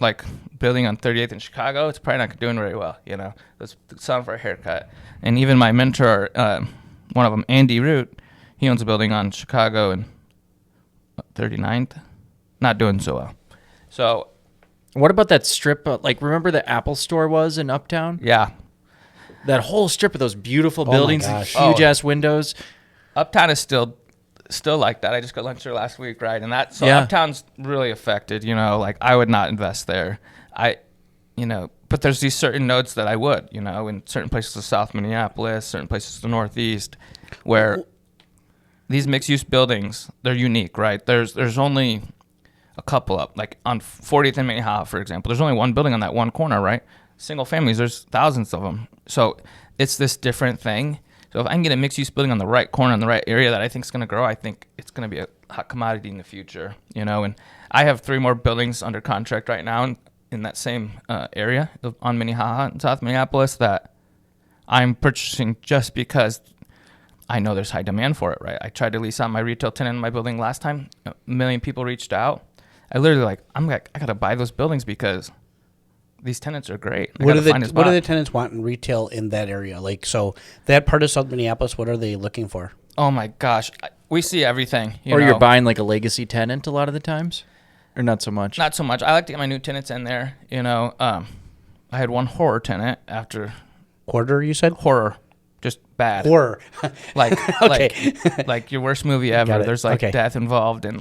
building on 38th in Chicago, it's probably not doing very well. It's selling for a haircut. And even my mentor, one of them, Andy Root, he owns a building on Chicago and 39th, not doing so well. So What about that strip? Like, remember the Apple store was in Uptown? yeah, That whole strip of those beautiful my buildings, gosh. huge ass windows. Uptown is still like that. I just got lunch there last week, right? And Yeah. Uptown's really affected. I would not invest there. But there's these certain nodes that I would, in certain places of South Minneapolis, certain places of the Northeast, where these mixed-use buildings, they're unique, right? There's only a couple up, like on 40th and Minnehaha, for example. There's only one building on that one corner, right? Single families, there's thousands of them. So it's this different thing. So if I can get a mixed-use building on the right corner in the right area that I think is going to grow, I think it's going to be a hot commodity in the future, And I have 3 more buildings under contract right now in that same area on Minnehaha in South Minneapolis that I'm purchasing just because I know there's high demand for it, right? I tried to lease out my retail tenant in my building last time. 1 million people reached out. I literally I got to buy those buildings because these tenants are great. What do the tenants want in retail in that area? Like, so that part of South Minneapolis, what are they looking for? Oh my gosh, we see everything. You're buying like a legacy tenant a lot of the times, or not so much. Not so much. I like to get my new tenants in there. I had one horror tenant after Quarter, you said? horror, just bad. Horror. Okay. like your worst movie ever. Got it. There's like Okay. death involved and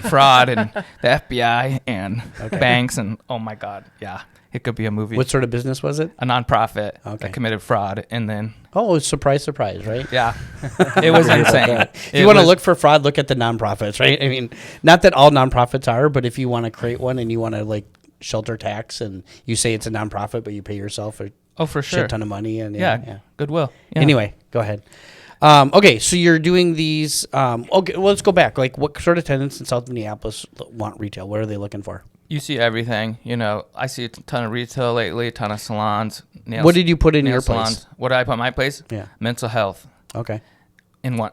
fraud and the FBI and banks and oh my god, yeah, it could be a movie. What sort of business was it? A nonprofit Okay. that committed fraud and then Oh, surprise, right? yeah, it was insane. If you want to look for fraud, look at the nonprofits, right? I mean, not that all nonprofits are, but if you want to create one and you want to shelter tax and you say it's a nonprofit, but you pay yourself a for sure shit ton of money and yeah, goodwill. Yeah. Anyway, go ahead. Okay, so you're doing these. Okay, well, let's go back. Like, what sort of tenants in South Minneapolis want retail? What are they looking for? You see everything. I see a ton of retail lately, a ton of salons. What did you put in nail your salons. place? What did I put in my place? Yeah. Mental health. Okay. I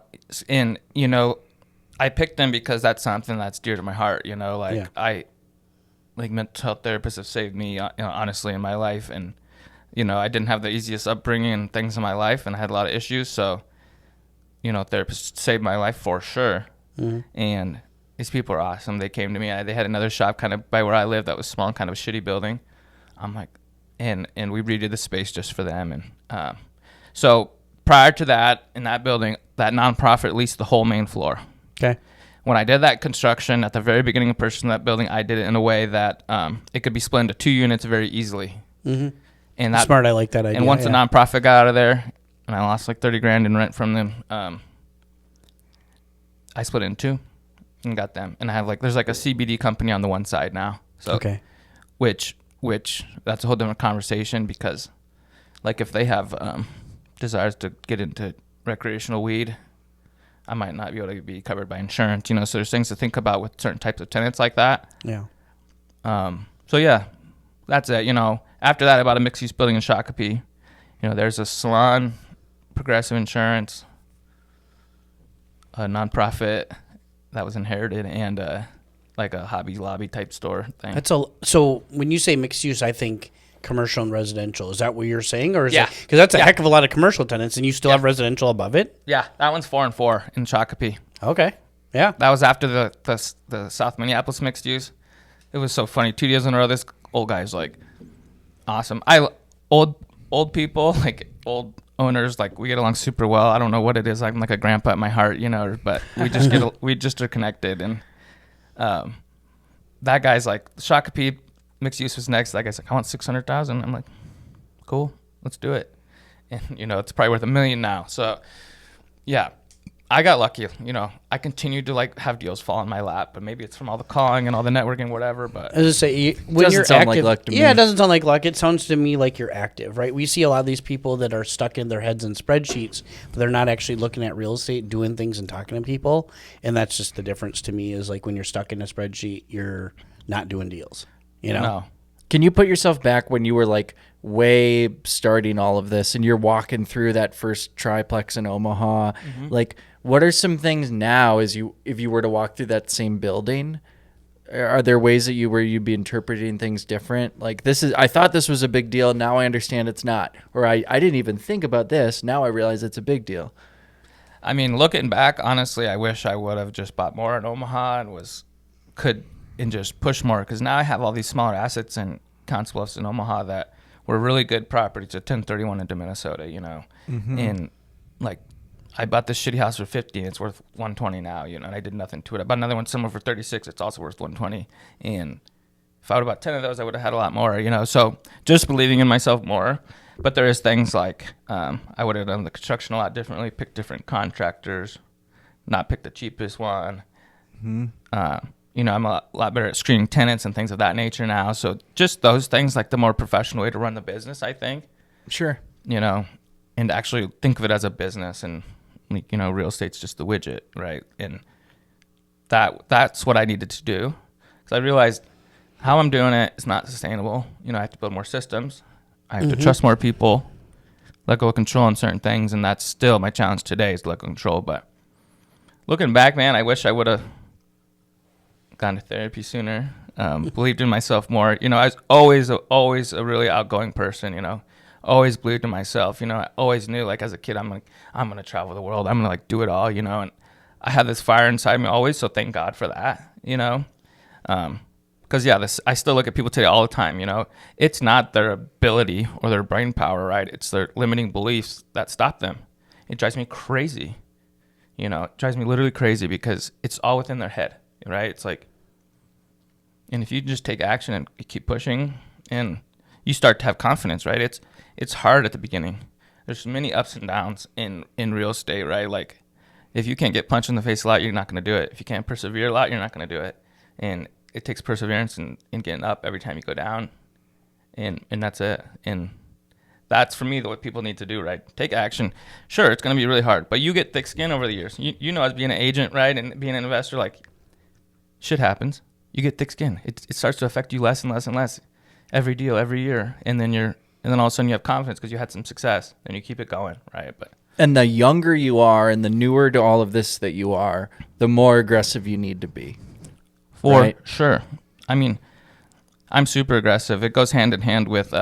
picked them because that's something that's dear to my heart. Yeah. I mental health therapists have saved me, honestly, in my life, and I didn't have the easiest upbringing and things in my life, and I had a lot of issues. So, therapists saved my life for sure. Mm-hmm. And these people are awesome. They came to me. They had another shop kind of by where I live that was small, kind of a shitty building. I'm like, and we redid the space just for them. And so prior to that, in that building, that nonprofit leased the whole main floor. Okay. When I did that construction at the very beginning of purchasing that building, I did it in a way that it could be split into 2 units very easily. Mm-hmm. And that, Smart. I like that idea. and once the nonprofit got out of there, and I lost like $30,000 in rent from them, I split it in 2 and got them. And I have there's a CBD company on the one side now. So Okay. which that's a whole different conversation because if they have desires to get into recreational weed, I might not be able to be covered by insurance, so there's things to think about with certain types of tenants like that. Yeah. So yeah, that's it. After that, I bought a mixed-use building in Shakopee. There's a salon, Progressive Insurance, a nonprofit that was inherited, and a Hobby Lobby type store thing. So when you say mixed use, I think commercial and residential. Is that what you're saying, or is Yeah. because that's a heck of a lot of commercial tenants, and you still have residential above it? Yeah, that one's 4 and 4 in Shakopee. Okay. Yeah. That was after the South Minneapolis mixed use. It was so funny. 2 days in a row, this old guy's like, awesome. Old people, like old owners, like we get along super well. I don't know what it is. I'm like a grandpa at my heart, you know, but we just we just are connected. And that guy's like, Shakopee mixed use was next. That guy's like, I want 600,000. I'm like, cool, let's do it. And you know, it's probably worth $1 million now. So yeah, I got lucky. You know, I continued to like have deals fall in my lap, but maybe it's from all the calling and all the networking, whatever. But I was just say, when Doesn't you're sound active, like luck to me. yeah, it doesn't sound like luck. It sounds to me like you're active, right? We see a lot of these people that are stuck in their heads and spreadsheets, but they're not actually looking at real estate, doing things, and talking to people. And that's just the difference to me. Is like when you're stuck in a spreadsheet, you're not doing deals. You know. no. Can you put yourself back when you were like way starting all of this and you're walking through that first triplex in Omaha? Like, what are some things now if you were to walk through that same building? Are there ways that you'd be interpreting things different? Like, I thought this was a big deal. Now I understand it's not. Or I didn't even think about this. Now I realize it's a big deal. I mean, looking back, honestly, I wish I would have just bought more in Omaha and just push more, because now I have all these smaller assets in Council Bluffs and Omaha that were really good properties, a 1031 into Minnesota, you know. And like, I bought this shitty house for 50 and it's worth 120 now, you know, and I did nothing to it. I bought another one somewhere for 36, it's also worth 120. And if I would have bought 10 of those, I would have had a lot more, you know. So just believing in myself more. But there is things like I would have done the construction a lot differently, picked different contractors, not pick the cheapest one. You know, I'm a lot better at screening tenants and things of that nature now. So just those things, like the more professional way to run the business, I think. Sure. You know, and actually think of it as a business, and, like, you know, real estate's just the widget, right? And that's what I needed to do, because I realized how I'm doing it is not sustainable. You know, I have to build more systems. I have to trust more people, let go of control on certain things, and that's still my challenge today, is to let go of control. But looking back, man, I wish I would have gone to therapy sooner, believed in myself more. You know, I was always a really outgoing person, you know, always believed in myself. You know, I always knew, like, as a kid, I'm going to travel the world. I'm going to, like, do it all, you know, and I had this fire inside me always, so thank God for that, you know. Because, yeah, I still look at people today all the time, you know. It's not their ability or their brain power, right? It's their limiting beliefs that stop them. It drives me crazy, you know. It drives me literally crazy, because it's all within their head, right? It's like, and if you just take action and you keep pushing, and you start to have confidence, right? It's hard at the beginning. There's many ups and downs in real estate, right? Like, if you can't get punched in the face a lot, you're not going to do it. If you can't persevere a lot, you're not going to do it. And it takes perseverance and getting up every time you go down. And that's it. And that's, for me, what people need to do, right? Take action. Sure, it's going to be really hard, but you get thick skin over the years. You know, as being an agent, right, and being an investor, like, shit happens. You get thick skin. It starts to affect you less and less and less every deal, every year. And then all of a sudden you have confidence because you had some success. Then you keep it going, right? And the younger you are and the newer to all of this that you are, the more aggressive you need to be. For sure. I mean, I'm super aggressive. It goes hand in hand with,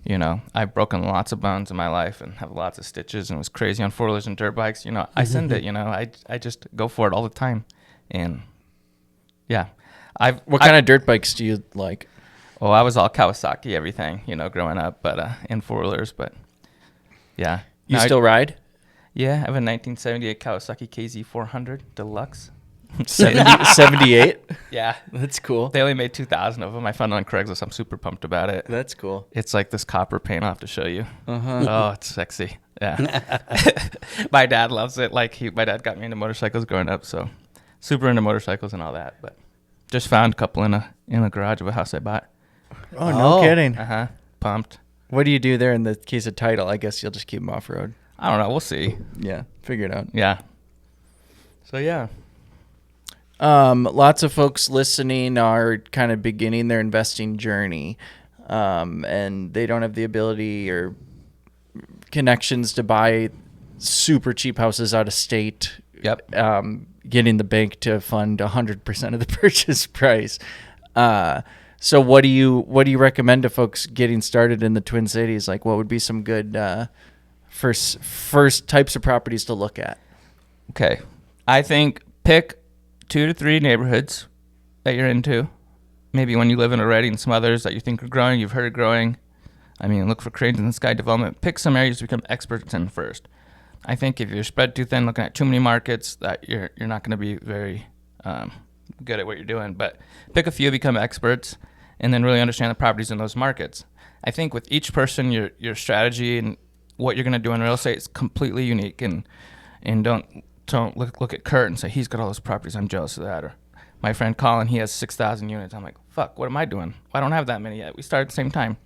you know, I've broken lots of bones in my life and have lots of stitches and was crazy on four-wheelers and dirt bikes. You know, I send it, you know, I just go for it all the time. And yeah. What kind of dirt bikes do you like? Oh, I was all Kawasaki, everything, you know, growing up, but in four-wheelers, but yeah. You still ride? Yeah, I have a 1978 Kawasaki KZ 400 Deluxe. 78? Yeah. That's cool. They only made 2,000 of them. I found it on Craigslist. I'm super pumped about it. That's cool. It's like this copper paint I'll have to show you. Uh-huh. Oh, it's sexy. Yeah. My dad loves it. Like, my dad got me into motorcycles growing up, so super into motorcycles and all that, but just found a couple in a garage of a house I bought. Oh, no kidding. Uh-huh. Pumped. What do you do there in the case of title? I guess you'll just keep them off-road. I don't know. We'll see. Yeah, figure it out. Yeah. So, yeah. Lots of folks listening are kind of beginning their investing journey, and they don't have the ability or connections to buy super cheap houses out of state. Yep. Getting the bank to fund 100% of the purchase price. So what do you recommend to folks getting started in the Twin Cities? Like, what would be some good first types of properties to look at? Okay. I think pick 2 to 3 neighborhoods that you're into. Maybe one you live in already and some others that you think are growing, you've heard are growing. I mean, look for cranes in the sky development. Pick some areas to become experts in first. I think if you're spread too thin, looking at too many markets, that you're not going to be very good at what you're doing. But pick a few, become experts, and then really understand the properties in those markets. I think with each person, your strategy and what you're going to do in real estate is completely unique. And don't look at Kurt and say, he's got all those properties, I'm jealous of that. Or my friend Colin, he has 6,000 units. I'm like, fuck, what am I doing? I don't have that many yet. We started at the same time.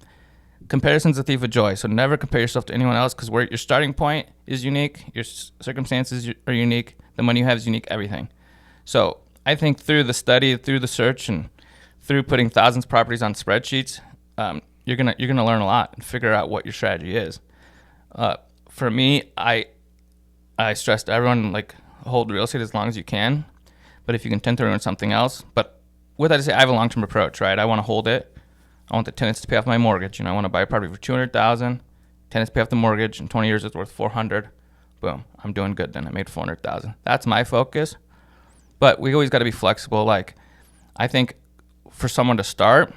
Comparison's a thief of joy, so never compare yourself to anyone else, because where your starting point is unique, your circumstances are unique, the money you have is unique, everything. So I think through the study, through the search, and through putting thousands of properties on spreadsheets, you're gonna learn a lot and figure out what your strategy is. For me, I stress to everyone, like, hold real estate as long as you can, but if you can tend to learn something else. But with that to say, I have a long-term approach, right? I want to hold it. I want the tenants to pay off my mortgage. I want to buy a property for $200,000. Tenants pay off the mortgage. In 20 years, it's worth $400,000. Boom, I'm doing good. Then I made $400,000. That's my focus. But we always got to be flexible. Like, I think for someone to start,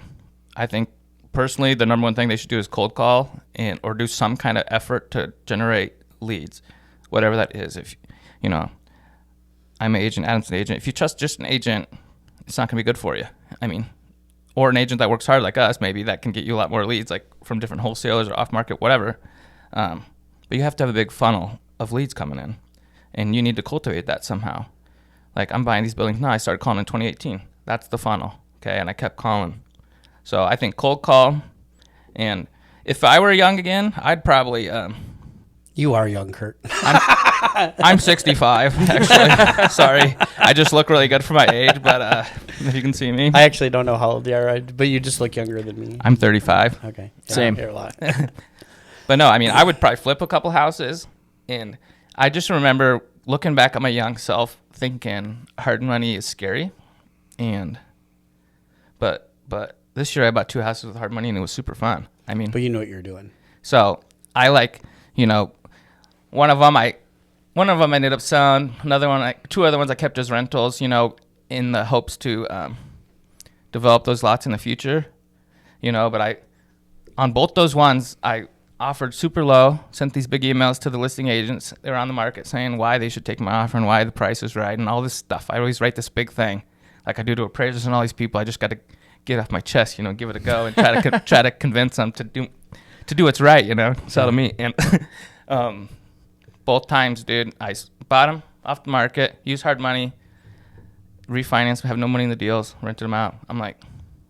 I think personally the number one thing they should do is cold call or do some kind of effort to generate leads, whatever that is. If I'm an agent, Adam's an agent. If you trust just an agent, it's not going to be good for you. I mean, or an agent that works hard like us, maybe that can get you a lot more leads, like from different wholesalers or off market, whatever. But you have to have a big funnel of leads coming in, and you need to cultivate that somehow. Like, I'm buying these buildings now. I started calling in 2018. That's the funnel, okay? And I kept calling. So I think cold call, and if I were young again, I'd probably. You are young, Kurt. I'm 65, actually. Sorry. I just look really good for my age, but if you can see me. I actually don't know how old you are, but you just look younger than me. I'm 35. Okay. Yeah, Same. you're a lot. But no, I mean, I would probably flip a couple houses. And I just remember looking back at my young self thinking hard money is scary. But this year I bought 2 houses with hard money, and it was super fun. I mean. But you know what you're doing. So I one of them I ended up selling. Another one, 2 other ones I kept as rentals, in the hopes to develop those lots in the future, But on both those ones, I offered super low, sent these big emails to the listing agents. They were on the market saying why they should take my offer and why the price is right and all this stuff. I always write this big thing, like I do to appraisers and all these people. I just got to get off my chest, give it a go and try to convince them to do what's right, sell to me. And both times, dude, I bought them off the market, used hard money, refinanced, have no money in the deals, rented them out. I'm like,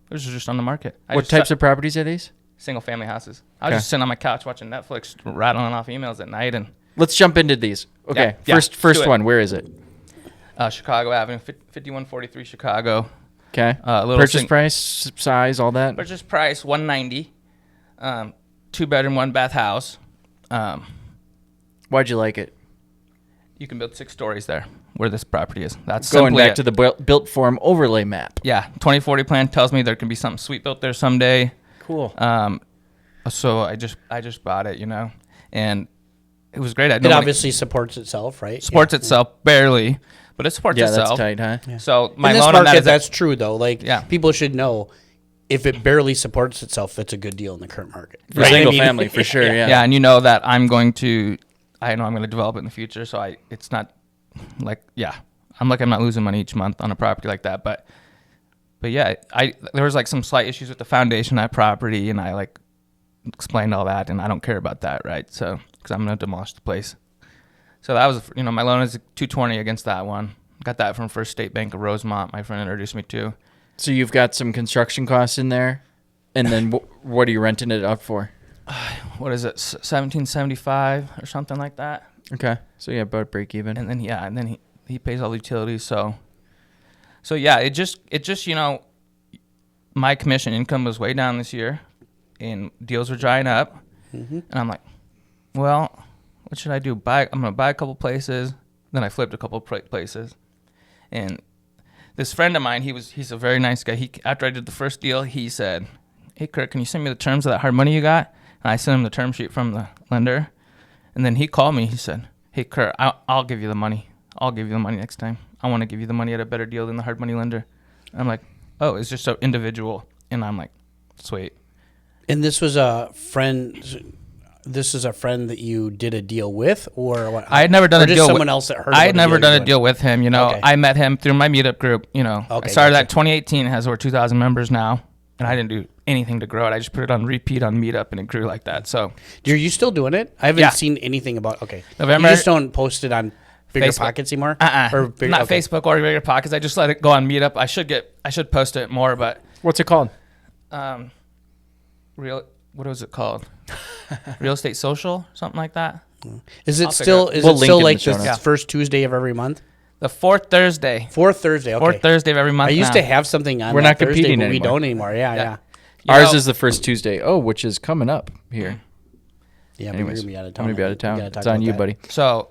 this is just on the market. What types of properties are these? Single family houses. I was just sitting on my couch watching Netflix, rattling off emails at night. And let's jump into these. Okay, yeah, first one. Where is it? Chicago Avenue, 5143 Chicago. Okay. Purchase price, size, all that. Purchase price $190. 2-bedroom, 1-bath house. Why'd you like it? You can build 6 stories there where this property is. That's going back it. to the built form overlay map. Yeah, 2040 plan tells me there can be something sweet built there someday. Cool. So I just bought it, and it was great. It obviously supports itself, right? Supports itself barely, but it supports itself. Yeah, that's tight, huh? Yeah. So my in this loan market, on that is that's true though. Like, yeah. People should know if it barely supports itself, it's a good deal in the current market. For single family, for sure. Yeah. Yeah, and you know that I'm going to develop it in the future. So it's not like, I'm not losing money each month on a property like that. But yeah, there was like some slight issues with the foundation of that property, and I explained all that, and I don't care about that, right? So, because I'm going to demolish the place. So that was, my loan is $220 against that one. Got that from First State Bank of Rosemont. My friend introduced me to. So you've got some construction costs in there, and then what are you renting it up for? What is it, $1775 or something like that? Okay, so yeah, about break even. And then he pays all the utilities. So yeah, it just my commission income was way down this year, and deals were drying up, and I'm like, well, what should I do? I'm gonna buy a couple places. Then I flipped a couple places, and this friend of mine, he's a very nice guy. After I did the first deal, he said, "Hey, Kurt, can you send me the terms of that hard money you got?" And I sent him the term sheet from the lender. And then he called me. He said, "Hey, Kurt, I'll give you the money. I'll give you the money next time. I want to give you the money at a better deal than the hard money lender." And I'm like, "Oh, it's just so individual." And I'm like, "Sweet." And this was a friend. This is a friend that you did a deal with, or what? I had never done or a just deal someone with, else that heard. I had about never done a you're deal with him. You know, Okay. I met him through my meetup group. You know, Okay, I started gotcha. that 2018, has over 2,000 members now, and I didn't do anything to grow it. I just put it on repeat on Meetup, and it grew like that. So Are you still doing it? I haven't Yeah. seen anything about. Okay, November- You just don't post it on Bigger Facebook. Pockets anymore. Or bigger, not okay. Facebook or Bigger Pockets. I just let it go on Meetup. I should post it more, but What's it called? what was it called? Real Estate Social, something like that. Is it I'll figure still? it Is We'll it link still in the like show the notes. first Tuesday of every month? The fourth Thursday. Fourth Thursday. Okay. Fourth Thursday of every month. I used now. to have something on. We're that not Thursday, competing but we anymore. don't anymore. Yeah. You Ours know- is the first Tuesday. Oh, which is coming up here. Yeah, but Anyways, you're gonna be out of I'm town. gonna be out of town. We gotta talk It's on about you, that. buddy. So,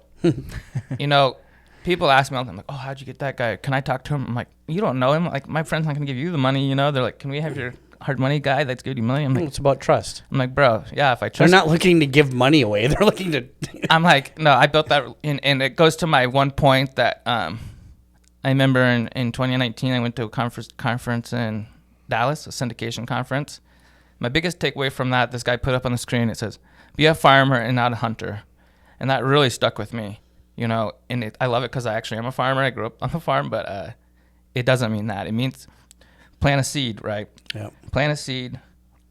you know, people ask me all the time, like, oh, how'd you get that guy? Can I talk to him? I'm like, you don't know him. Like, my friend's not going to give you the money, you know? They're like, can we have your hard money guy that's giving you money? I'm It's about trust. like, bro, yeah, if I They're trust not looking to give money away. They're looking to. I'm like, no, I built that. And it goes to my one point that I remember in 2019, I went to a conference in Dallas, a syndication conference. My biggest takeaway from that, this guy put up on the screen, it says, be a farmer and not a hunter. And that really stuck with me, you know, and I love it because I actually am a farmer. I grew up on the farm, but it doesn't mean that. It means plant a seed, right? Yeah. Plant a seed,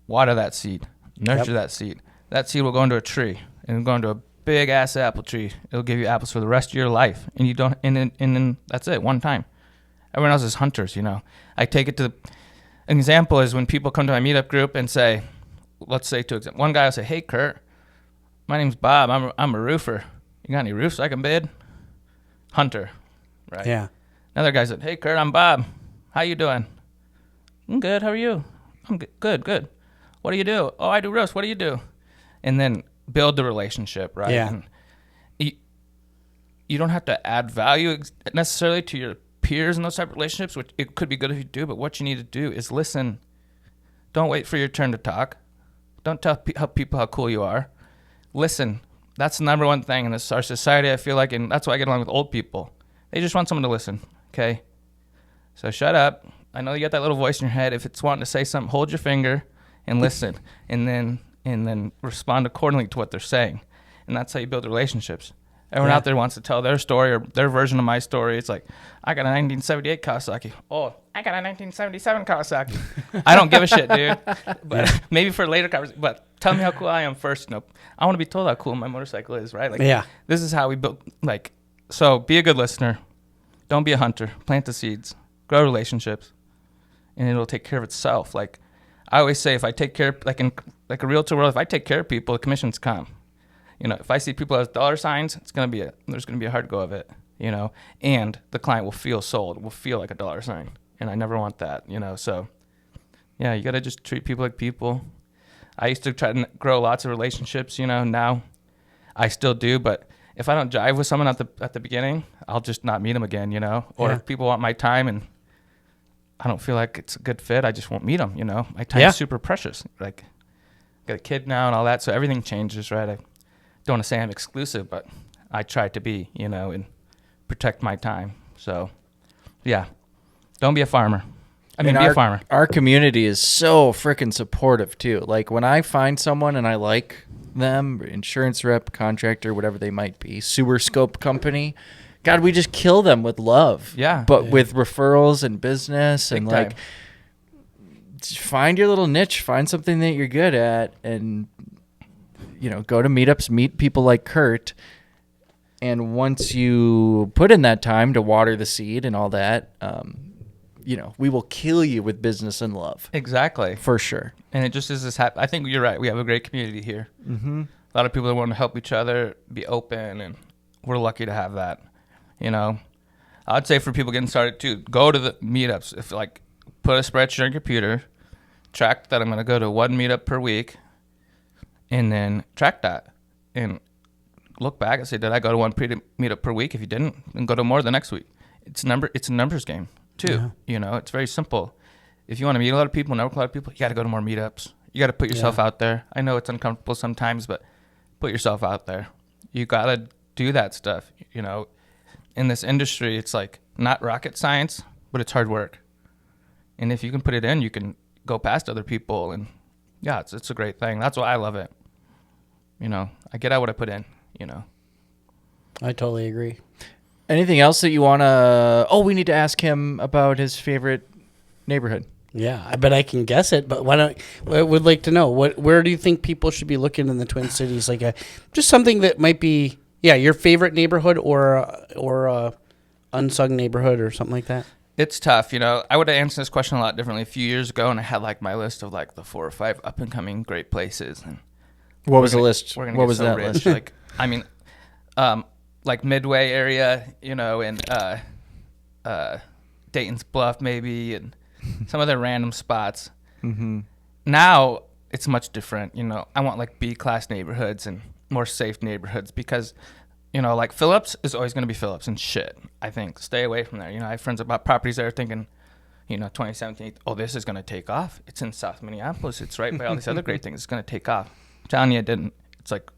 water that seed, nurture that seed. That seed will go into a tree and it'll go into a big ass apple tree. It'll give you apples for the rest of your life. And you don't, and then that's it, one time. Everyone else is hunters, you know. I take it to, an example is when people come to my meetup group and say, let's say one guy will say, hey, Kurt, my name's Bob. I'm a roofer. You got any roofs I can bid? Hunter, right? Yeah. Another guy said, hey, Kurt, I'm Bob. How you doing? I'm good. How are you? I'm good. What do you do? Oh, I do roast. What do you do? And then build the relationship, right? Yeah. And you don't have to add value necessarily to your peers in those type of relationships, which it could be good if you do, but what you need to do is listen. Don't wait for your turn to talk. Don't tell people how cool you are. Listen. That's the number one thing in our society, I feel like, and that's why I get along with old people. They just want someone to listen, okay? So shut up. I know you got that little voice in your head. If it's wanting to say something, hold your finger and listen, and then respond accordingly to what they're saying. And that's how you build relationships. Everyone out there wants to tell their story or their version of my story. It's like, I got a 1978 Kawasaki. Oh, I got a 1977 Kawasaki. I don't give a shit, dude. But maybe for later conversation. But tell me how cool I am first. Nope. I want to be told how cool my motorcycle is, right? Like, this is how we build. Like, so be a good listener. Don't be a hunter. Plant the seeds. Grow relationships, and it'll take care of itself. Like I always say, if I take care, like in like a realtor world, if I take care of people, the commissions come. You know, if I see people as dollar signs, there's gonna be a hard go of it, you know, and the client will feel sold, will feel like a dollar sign, and I never want that, you know. So, yeah, you gotta just treat people like people. I used to try to grow lots of relationships, you know. Now, I still do, but if I don't jive with someone at the beginning, I'll just not meet them again, you know. Or if people want my time and I don't feel like it's a good fit, I just won't meet them, you know. My time's super precious. Like, got a kid now and all that, so everything changes, right? I don't want to say I'm exclusive, but I try to be, you know, and protect my time. So, yeah, don't be a farmer. Be a farmer. Our community is so freaking supportive, too. Like, when I find someone and I like them, insurance rep, contractor, whatever they might be, sewer scope company, God, we just kill them with love. Yeah. But with referrals and business and, Big like, time. find your little niche, find something that you're good at, and you know, go to meetups, meet people like Kurt, and once you put in that time to water the seed and all that, you know, we will kill you with business and love. Exactly. For sure. And it just is this I think you're right. We have a great community here. Mm-hmm. A lot of people that want to help each other, be open, and we're lucky to have that. You know, I'd say for people getting started too, go to the meetups. If like, put a spreadsheet on your computer, track that I'm going to go to one meetup per week, and then track that and look back and say, did I go to one meetup per week? If you didn't, then go to more the next week. It's a numbers game too. Yeah. You know, it's very simple. If you want to meet a lot of people, network with a lot of people, you got to go to more meetups. You got to put yourself out there. I know it's uncomfortable sometimes, but put yourself out there. You got to do that stuff. You know, in this industry, it's like not rocket science, but it's hard work. And if you can put it in, you can go past other people and Yeah, it's a great thing. That's why I love it. You know, I get out what I put in, you know. I totally agree. Anything else that you want to... Oh, we need to ask him about his favorite neighborhood. Yeah, I bet I can guess it, but why don't... I would like to know, where do you think people should be looking in the Twin Cities? Like just something that might be, your favorite neighborhood or a unsung neighborhood or something like that? It's tough, you know. I would have answered this question a lot differently a few years ago, and I had like my list of like the 4 or 5 up and coming great places. And what was the list? We're gonna what get was so that rich. list? Like, I mean, like Midway area, you know, and Dayton's Bluff maybe, and some other random spots. Mm-hmm. Now it's much different, you know. I want like B-class neighborhoods and more safe neighborhoods because, you know, like Phillips is always going to be Phillips and shit. I think stay away from there. You know, I have friends about properties that are thinking, you know, 2017, oh, this is going to take off. It's in South Minneapolis. It's right by all these other great things. It's going to take off. I'm telling you, it didn't. It's like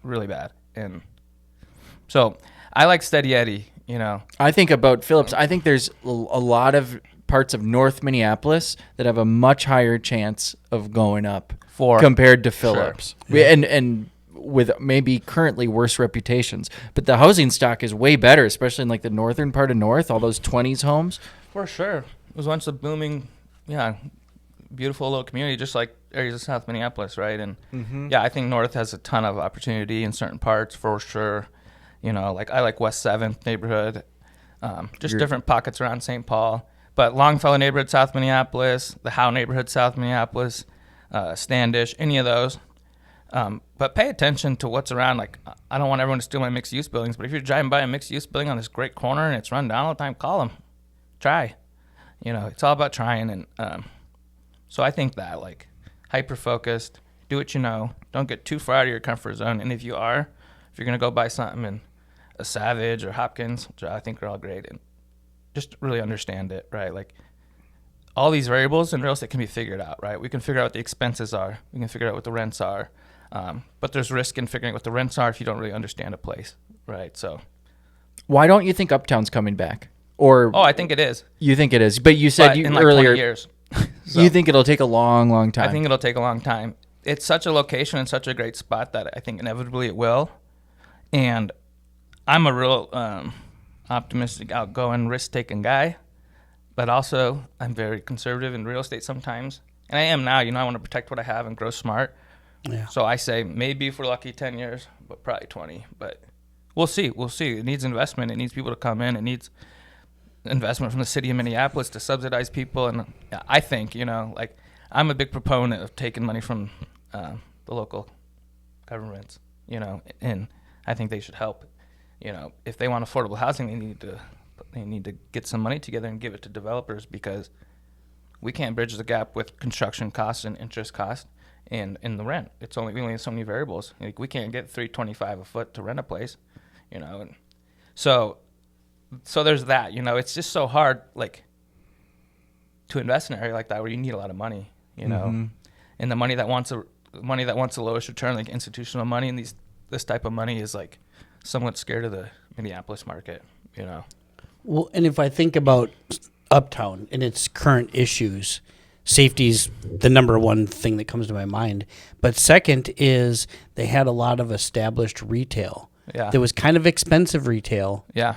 really bad. And so I like Steady Eddie, you know. I think about Phillips. I think there's a lot of parts of North Minneapolis that have a much higher chance of going up compared to Phillips. Sure. Yeah. And with maybe currently worse reputations. But the housing stock is way better, especially in like the northern part of North, all those 20s homes. For sure. It was once a booming, beautiful little community, just like areas of South Minneapolis, right? And I think North has a ton of opportunity in certain parts for sure. You know, like I like West 7th neighborhood, different pockets around St. Paul. But Longfellow neighborhood, South Minneapolis, the Howe neighborhood, South Minneapolis, Standish, any of those. But pay attention to what's around. Like, I don't want everyone to steal my mixed-use buildings, but if you're driving by a mixed-use building on this great corner and it's run down all the time, call them. Try. You know, it's all about trying. And so I think that, like, hyper-focused, do what you know. Don't get too far out of your comfort zone. And if you're going to go buy something in a Savage or Hopkins, which I think are all great, and just really understand it, right? Like, all these variables in real estate can be figured out, right? We can figure out what the expenses are. We can figure out what the rents are. But there's risk in figuring out what the rents are if you don't really understand a place, right? So, why don't you think Uptown's coming back? Or I think it is. You think it is, but you said in like earlier 20 years. So, you think it'll take a long, long time. I think it'll take a long time. It's such a location and such a great spot that I think inevitably it will. And I'm a real optimistic, outgoing, risk-taking guy, but also I'm very conservative in real estate sometimes. And I am now. You know, I want to protect what I have and grow smart. Yeah. So I say maybe if we're lucky 10 years, but probably 20. But we'll see. We'll see. It needs investment. It needs people to come in. It needs investment from the city of Minneapolis to subsidize people. And I think, you know, like I'm a big proponent of taking money from the local governments, you know, and I think they should help. You know, if they want affordable housing, they need to get some money together and give it to developers because we can't bridge the gap with construction costs and interest costs and in the rent. We only have so many variables. Like we can't get $325 a foot to rent a place, you know. And so there's that. You know, it's just so hard, like, to invest in an area like that where you need a lot of money, you know, and the money that wants the lowest return, like institutional money, and this type of money is like somewhat scared of the Minneapolis market, you know. Well, and if I think about Uptown and its current issues, safety's the number one thing that comes to my mind. But second is they had a lot of established retail. Yeah. There was kind of expensive retail. Yeah.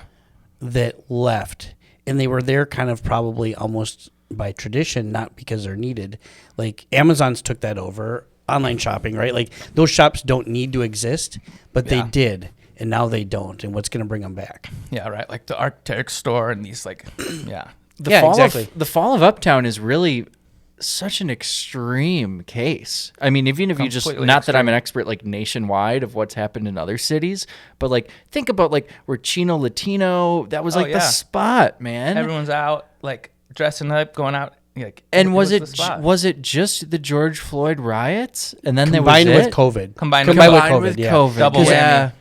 That left. And they were there kind of probably almost by tradition, not because they're needed. Like Amazon's took that over. Online shopping, right? Like those shops don't need to exist, but they did. And now they don't. And what's going to bring them back? Yeah, right. Like the Arc'teryx store and these like, The fall of Uptown is really such an extreme case. I mean, even if you just, not that I'm an expert like nationwide of what's happened in other cities, but like think about like where Chino Latino, that was like the spot, man. Everyone's out like dressing up, going out. Like, and was it just the George Floyd riots? And then combined there was with COVID. Combined with COVID. Double whammy.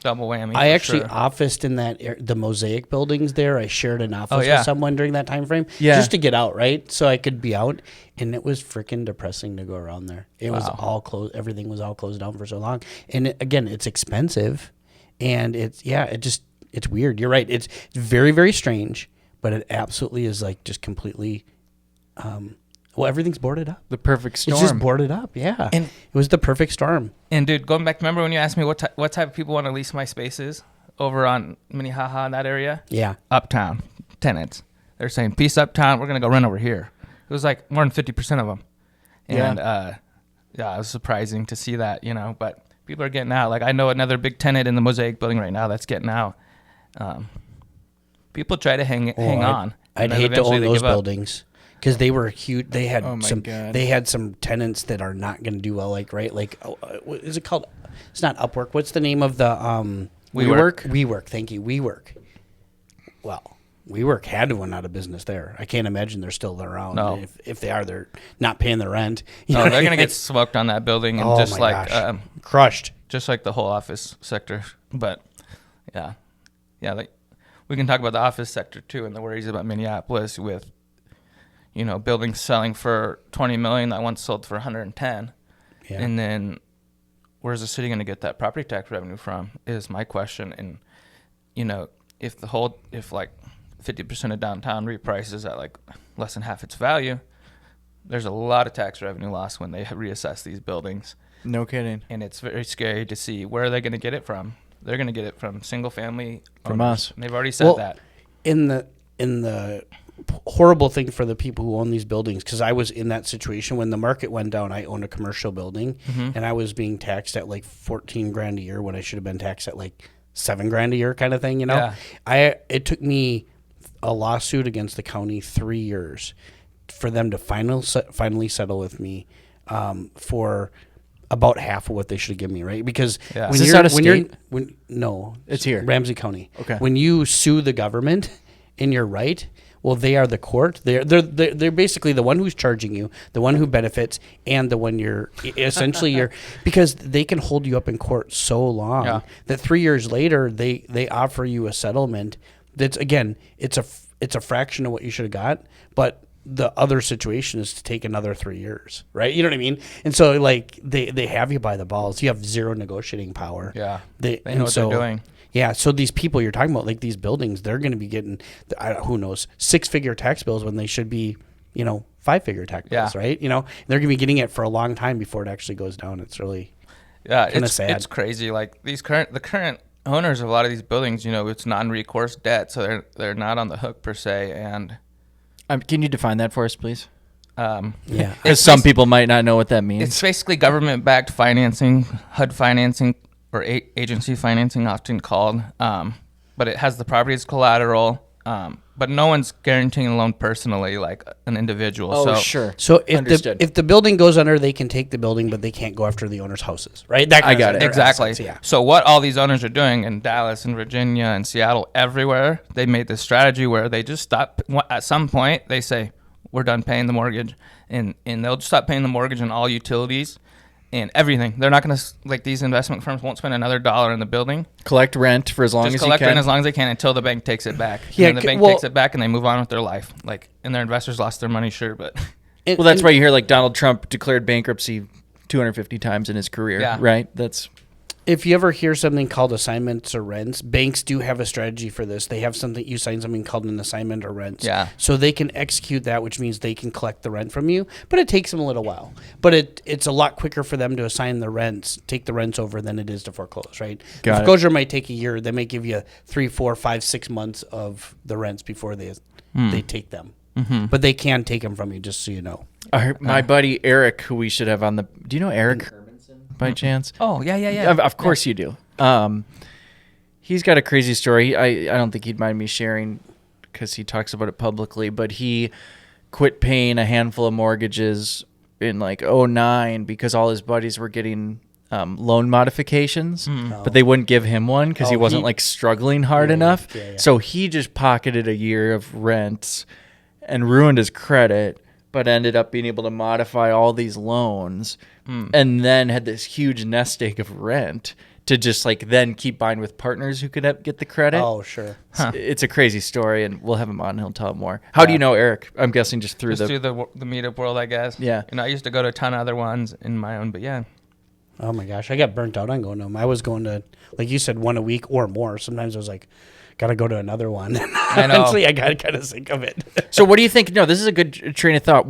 Double whammy. I actually officed in the Mosaic buildings there. I shared an office with someone during that time frame just to get out, right? So I could be out. And it was freaking depressing to go around there. It was all closed. Everything was all closed down for so long. And again, it's expensive. And it's weird. You're right. It's very, very strange. But it absolutely is like just completely Well, everything's boarded up. The perfect storm. It's just boarded up. Yeah, And- it was the perfect storm. And dude, going back, remember when you asked me what type of people want to lease my spaces over on Minnehaha in that area? Yeah, Uptown tenants. They're saying, peace uptown, we're going to go rent over here. It was like more than 50% of them. And yeah, it was surprising to see that, you know, but people are getting out. Like I know another big tenant in the Mosaic building right now that's getting out. People try to hang on. I'd then hate to eventually own they those give up. buildings because they were huge. They had Oh my God. They had some tenants that are not going to do well. Like what is it called? It's not Upwork. What's the name of the WeWork? WeWork. Thank you. WeWork. Well, WeWork had to went out of business there. I can't imagine they're still around. No. If they are, they're not paying the rent. You No, know they're what I going to mean? get smoked on that building and Oh just my like gosh. Crushed. just like the whole office sector. But yeah, like we can talk about the office sector too and the worries about Minneapolis with, you know, buildings selling for 20 million that once sold for 110. Yeah. And then where's the city going to get that property tax revenue from is my question. And, you know, if like 50% of downtown reprices at like less than half its value, there's a lot of tax revenue lost when they reassess these buildings. No kidding. And it's very scary to see where are they going to get it from. They're going to get it from single family From owners. us. And they've already said Well, that. in the horrible thing for the people who own these buildings, because I was in that situation when the market went down. I owned a commercial building, and I was being taxed at like $14,000 a year when I should have been taxed at like $7,000 a year, kind of thing. You know, it took me a lawsuit against the county 3 years for them to finally settle with me for about half of what they should have given me, right? Because Yeah. when Is this you're out of when state? you're no, It's here. Ramsey County. Okay. When you sue the government and you're right, well, they are the court. They're basically the one who's charging you, the one who benefits, and the one you're because they can hold you up in court so long that 3 years later they offer you a settlement that's, again, it's a fraction of what you should have got, but the other situation is to take another 3 years, right? You know what I mean? And so, like, they have you by the balls. You have zero negotiating power. Yeah. They know what they're doing. Yeah, so these people you're talking about, like these buildings, they're going to be getting, who knows, 6-figure tax bills when they should be, 5-figure tax bills, right? They're going to be getting it for a long time before it actually goes down. It's really kinda sad. It's crazy. Like the current owners of a lot of these buildings, it's non-recourse debt, so they're not on the hook per se. And Can you define that for us, please? yeah. Because some people might not know what that means. it's basically government-backed financing, HUD financing, or agency financing, often called. But it has the property as collateral. But no one's guaranteeing a loan personally, like an individual. Oh, so, sure. So Understood. if the building goes under, they can take the building, but they can't go after the owner's houses, right? That I kind of got stuff. it. Their Exactly. assets, yeah. So what all these owners are doing in Dallas and Virginia and Seattle, everywhere, they made this strategy where they just stop. At some point, they say, we're done paying the mortgage. And they'll just stop paying the mortgage and all utilities and everything. They're not going to, like, these investment firms won't spend another dollar in the building. Collect rent for as long Just as you collect can. rent as long as they can until the bank takes it back. Yeah, And then the bank takes it back and they move on with their life. Like, and their investors lost their money, sure, but And- Well, that's and- why you hear like Donald Trump declared bankruptcy 250 times in his career, Yeah. right? That's If you ever hear something called assignments or rents, banks do have a strategy for this. They have something, you sign something called an assignment or rents. Yeah. So they can execute that, which means they can collect the rent from you, but it takes them a little while. But it's a lot quicker for them to assign the rents, take the rents over than it is to foreclose, right? Got it. Foreclosure might take a year. They may give you 3, 4, 5, 6 months of the rents before they take them. Mm-hmm. But they can take them from you, just so you know. my buddy Eric, who we should have on the. Do you know Eric Hermanson by chance? oh, yeah. Of course you do. He's got a crazy story. I don't think he'd mind me sharing because he talks about it publicly, but he quit paying a handful of mortgages in like 2009 because all his buddies were getting loan modifications, but they wouldn't give him one because he Oh, wasn't like struggling hard enough. yeah. So he just pocketed a year of rent and ruined his credit, but ended up being able to modify all these loans and then had this huge nest egg of rent to just like then keep buying with partners who could get the credit. Oh, sure. It's a crazy story, and we'll have him on and he'll tell more. How do you know Eric? I'm guessing just through Just through the meetup world, I guess. Yeah. I used to go to a ton of other ones in my own, but yeah. Oh my gosh, I got burnt out on going to them. I was going to, like you said, one a week or more. Sometimes I was like, got to go to another one. I know. Eventually, I got kind of sick of it. So what do you think? No, this is a good train of thought.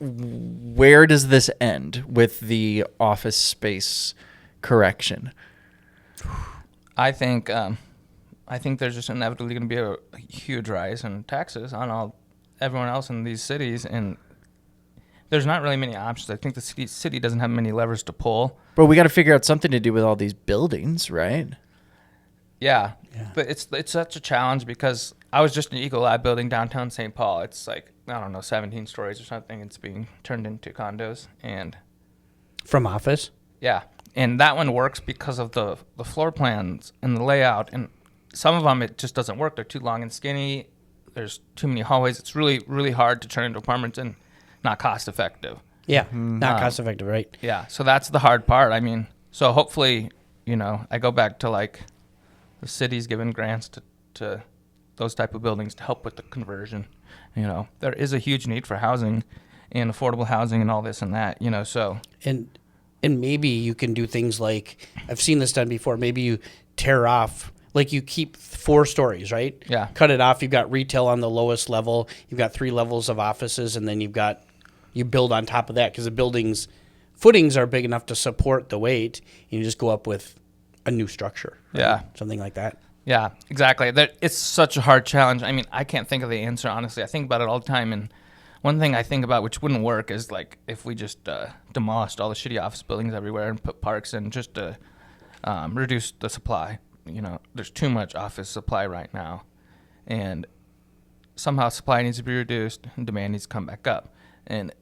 Where does this end with the office space correction? I think there's just inevitably going to be a huge rise in taxes on everyone else in these cities, and there's not really many options. I think the city doesn't have many levers to pull. But we got to figure out something to do with all these buildings, right? Yeah. But it's such a challenge because I was just in Ecolab building downtown St. Paul. It's like, I don't know, 17 stories or something. It's being turned into condos. And From office? yeah. And that one works because of the floor plans and the layout. And some of them, it just doesn't work. They're too long and skinny. There's too many hallways. It's really, really hard to turn into apartments and not cost effective. Yeah, not cost effective, right? Yeah. So that's the hard part. I mean, so hopefully, I go back to like the city's giving grants to those type of buildings to help with the conversion. There is a huge need for housing and affordable housing and all this and that, so. And maybe you can do things like, I've seen this done before, maybe you tear off, like you keep 4 stories, right? Yeah. Cut it off, you've got retail on the lowest level, you've got 3 levels of offices, and then you build on top of that because the building's footings are big enough to support the weight. You just go up with a new structure. Right? Yeah. Something like that. Yeah, exactly. It's such a hard challenge. I mean, I can't think of the answer, honestly. I think about it all the time. And one thing I think about, which wouldn't work, is like if we just demolished all the shitty office buildings everywhere and put parks in just to reduce the supply. There's too much office supply right now. And somehow supply needs to be reduced and demand needs to come back up. And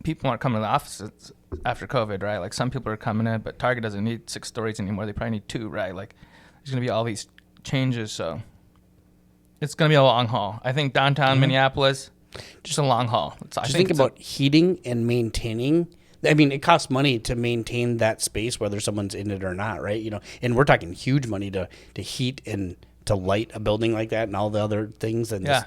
people aren't coming to the offices after COVID, right? Like some people are coming in, but Target doesn't need 6 stories anymore. They probably need 2, right? Like there's going to be all these changes. So it's going to be a long haul. I think downtown Minneapolis, just a long haul. Just think about heating and maintaining. I mean, it costs money to maintain that space, whether someone's in it or not, right? And we're talking huge money to heat and to light a building like that and all the other things. And yeah.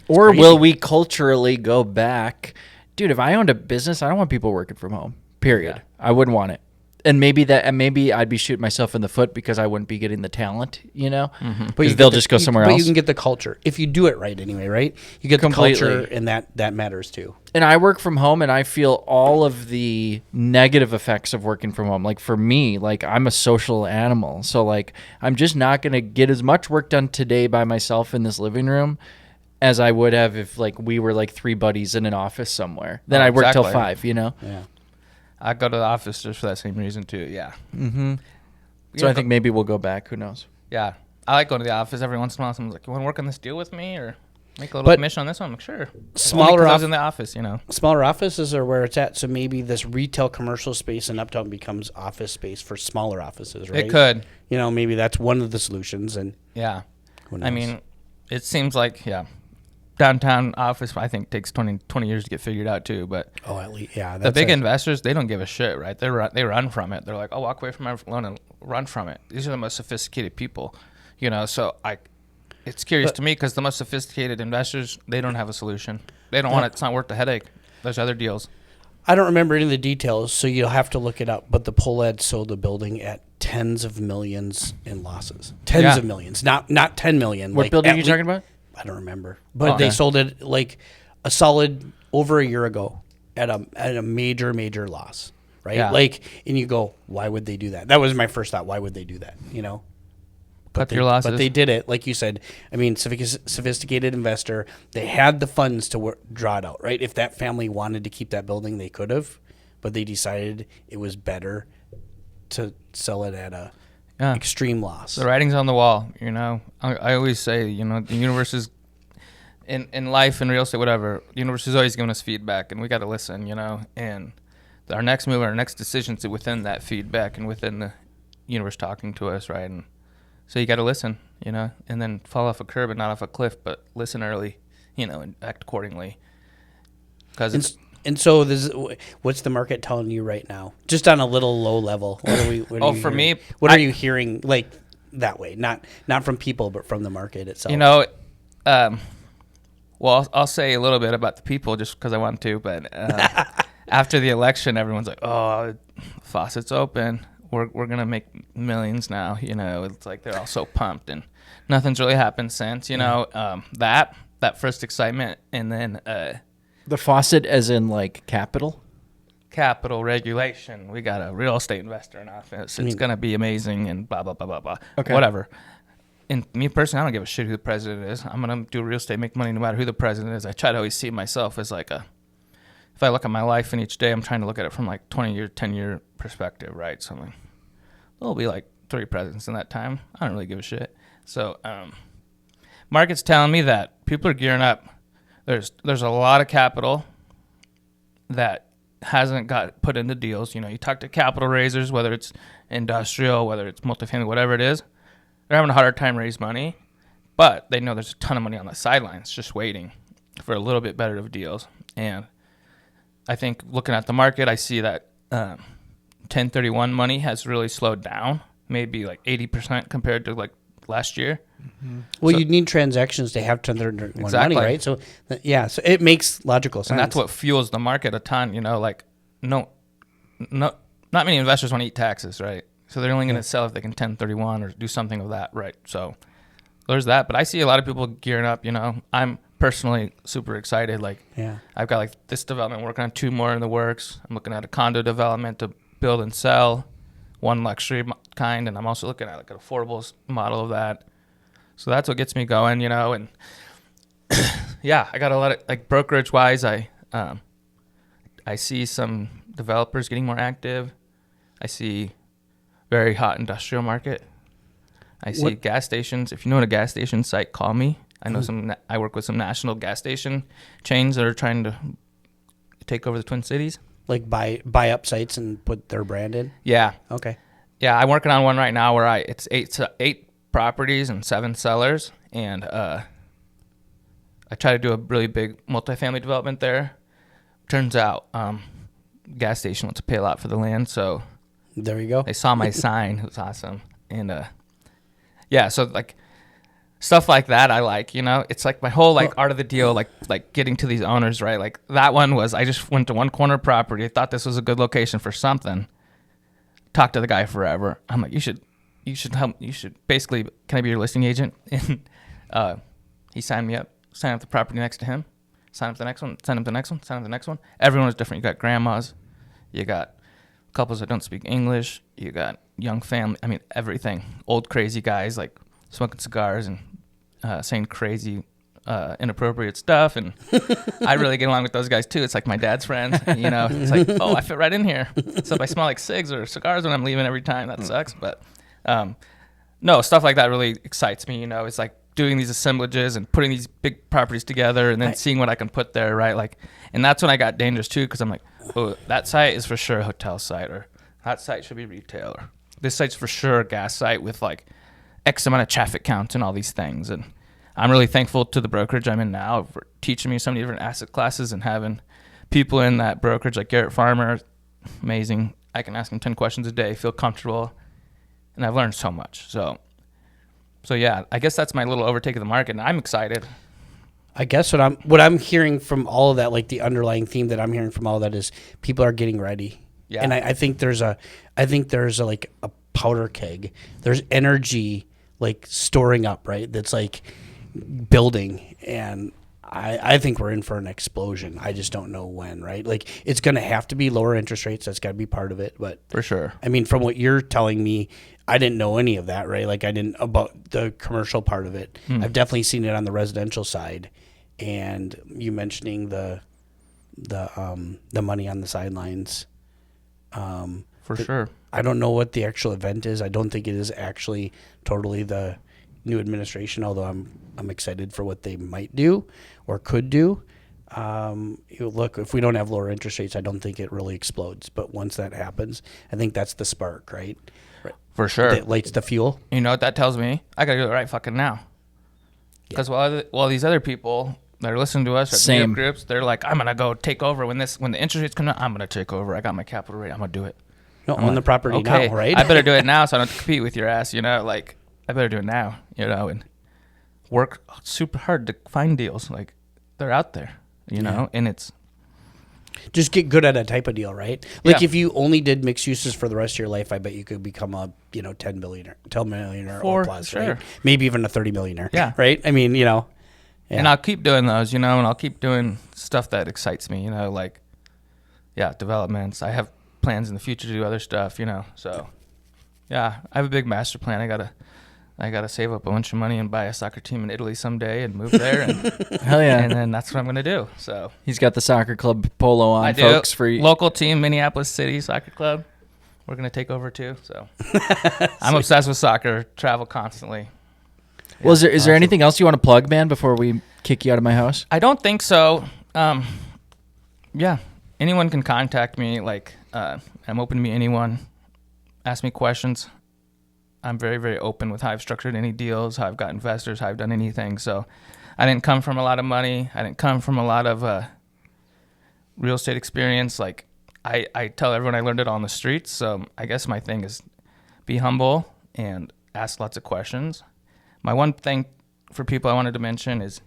Or crazy. will we culturally go back? Dude, if I owned a business, I don't want people working from home. Period. Yeah. I wouldn't want it. And maybe I'd be shooting myself in the foot because I wouldn't be getting the talent, Mm-hmm. Because they'll just go somewhere else. But you can get the culture if you do it right anyway, right? You get Completely. the culture, and that matters too. And I work from home, and I feel all of the negative effects of working from home. Like for me, like I'm a social animal, so like I'm just not going to get as much work done today by myself in this living room as I would have if like we were like 3 buddies in an office somewhere. Then I'd work till 5, Yeah. I go to the office just for that same reason too. Yeah. Mm-hmm. So I think maybe we'll go back. Who knows? Yeah. I like going to the office every once in a while. Someone's like, "You want to work on this deal with me or make a little commission on this one?" I'm like, "Sure." Smaller I was in the office, Smaller offices are where it's at. So maybe this retail commercial space in Uptown becomes office space for smaller offices, right? It could. Maybe that's one of the solutions. And Yeah. who knows? I mean, it seems like, downtown office, I think, takes 20 years to get figured out too. But at least, yeah. the big investors, they don't give a shit, right? They run from it. They're like, "I'll walk away from my loan and run from it." These are the most sophisticated people, so it's curious to me because the most sophisticated investors, they don't have a solution. They don't want it. It's not worth the headache. There's other deals. I don't remember any of the details, so you'll have to look it up. But the Polad sold the building at tens of millions in losses. Tens of millions, not 10 million. What building are you talking about? I don't remember, but they sold it like a solid over a year ago at a major loss, right? Yeah. Like, and you go, why would they do that? That was my first thought. Why would they do that? Cut your losses. But they did it, like you said. I mean, sophisticated investor. They had the funds to draw it out, right? If that family wanted to keep that building, they could have, but they decided it was better to sell it at a extreme loss. The writing's on the wall, I always say, the universe is, in life, in real estate, whatever, the universe is always giving us feedback, and we got to listen, and our next move, our next decisions are within that feedback and within the universe talking to us, right? And so you got to listen, and then fall off a curb and not off a cliff, but listen early, and act accordingly. And so, what's the market telling you right now? Just on a little low level. What are you hearing like that way? Not from people, but from the market itself. Well, I'll say a little bit about the people just because I want to. But after the election, everyone's like, "Oh, faucet's open. we're gonna make millions now. You know, it's like they're all so pumped, and nothing's really happened since. You know, that first excitement, and then The faucet, as in like capital. capital regulation. We got a real estate investor in office. It's gonna be amazing, and blah blah blah blah blah. Okay. Whatever. And me personally, I don't give a shit who the president is. I'm gonna do real estate, make money, no matter who the president is. I try to always see myself as like if I look at my life and each day, I'm trying to look at it from like 20-year, 10-year perspective, right? So I'm like, there'll be like 3 presidents in that time. I don't really give a shit. So market's telling me that people are gearing up. There's a lot of capital that hasn't got put into deals. You know, you talk to capital raisers, whether it's industrial, whether it's multifamily, whatever it is, they're having a harder time raise money, but they know there's a ton of money on the sidelines just waiting for a little bit better of deals. And I think looking at the market, I see that 1031 money has really slowed down, maybe like 80% compared to like last year. Mm-hmm. Well, you need transactions to have 1031 money, right? So, so it makes logical sense. And that's what fuels the market a ton. You know, like not many investors want to eat taxes, right? So they're only going to sell if they can 1031 or do something of that, right? So there's that. But I see a lot of people gearing up. You know, I'm personally super excited. Like, I've got like this development, working on 2 more in the works. I'm looking at a condo development to build and sell, 1 luxury kind, and I'm also looking at like an affordables model of that. So that's what gets me going, you know. And I got a lot of like brokerage wise. I see some developers getting more active. I see very hot industrial market. I see gas stations. If you know what a gas station site, call me. I know I work with some national gas station chains that are trying to take over the Twin Cities. Like buy up sites and put their brand in? Yeah. Okay. Yeah, I'm working on one right now where it's 8 properties and 7 sellers, and I try to do a really big multifamily development there. Turns out gas station wants to pay a lot for the land, so there you go. They saw my sign. It was awesome. And so like stuff like that I like, you know. It's like my whole like art of the deal, like getting to these owners, right? Like that one was, I just went to one corner property. I thought this was a good location for something. Talked to the guy forever. I'm like, you should help. You should basically, can I be your listing agent? And he signed me up. Signed up the property next to him. Signed up the next one. Signed up the next one. Signed up the next one. Everyone is different. You got grandmas. You got couples that don't speak English. You got young family. I mean, everything. Old crazy guys like smoking cigars and saying crazy, inappropriate stuff. And I really get along with those guys too. It's like my dad's friends. You know, it's like, oh, I fit right in here. So if I smell like cigs or cigars when I'm leaving every time, that sucks. But no, stuff like that really excites me. You know, it's like doing these assemblages and putting these big properties together and then seeing what I can put there, right? Like, and that's when I got dangerous too, because I'm like, oh, that site is for sure a hotel site, or that site should be retail, or this site's for sure a gas site with like X amount of traffic counts and all these things. And I'm really thankful to the brokerage I'm in now for teaching me so many different asset classes and having people in that brokerage like Garrett Farmer, amazing. I can ask him 10 questions a day, feel comfortable, and I've learned so much. So yeah, I guess that's my little overtake of the market, and I'm excited. I guess what I'm hearing from all of that, like the underlying theme that I'm hearing from all of that, is people are getting ready. Yeah. And I think there's a like a powder keg. There's energy like storing up, right? That's like building, and I think we're in for an explosion. I just don't know when, right? Like, it's going to have to be lower interest rates. That's got to be part of it. But for sure. I mean, from what you're telling me, I didn't know any of that, right? Like, I didn't about the commercial part of it. I've definitely seen it on the residential side, and you mentioning the money on the sidelines. For sure. I don't know what the actual event is. I don't think it is actually totally the new administration, although I'm excited for what they might do or could do. Look, if we don't have lower interest rates, I don't think it really explodes. But once that happens, I think that's the spark, right? For sure. It lights the fuel. You know what that tells me? I got to do it right fucking now. Because while these other people that are listening to us at meetup groups, they're like, I'm going to go take over. When the interest rates come down, I'm going to take over. I got my capital rate. I'm going to do it. No, own the property now, right? I better do it now so I don't have to compete with your ass, you know? Like, I better do it now, you know, and work super hard to find deals. Like, they're out there, you know, and it's just get good at a type of deal, right? Like Yeah. if you only did mixed uses for the rest of your life, I bet you could become a 10 millionaire or For plus, sure. right? Maybe even a 30 millionaire. Yeah. Right. I mean, Yeah. And I'll keep doing those, and I'll keep doing stuff that excites me, like, developments. I have plans in the future to do other stuff, So, yeah, I have a big master plan. I gotta save up a bunch of money and buy a soccer team in Italy someday and move there, and Hell yeah. and then that's what I'm gonna do. So He's got the soccer club polo on, I do. folks. For Local team, Minneapolis City Soccer Club. We're gonna take over too. So I'm obsessed with soccer. Travel constantly. Well, is there anything else you want to plug, man, before we kick you out of my house? I don't think so. Yeah, anyone can contact me. Like, I'm open to meet anyone. Ask me questions. I'm very, very open with how I've structured any deals, how I've got investors, how I've done anything. So I didn't come from a lot of money. I didn't come from a lot of real estate experience. Like, I tell everyone I learned it on the streets. So I guess my thing is be humble and ask lots of questions. My one thing for people I wanted to mention is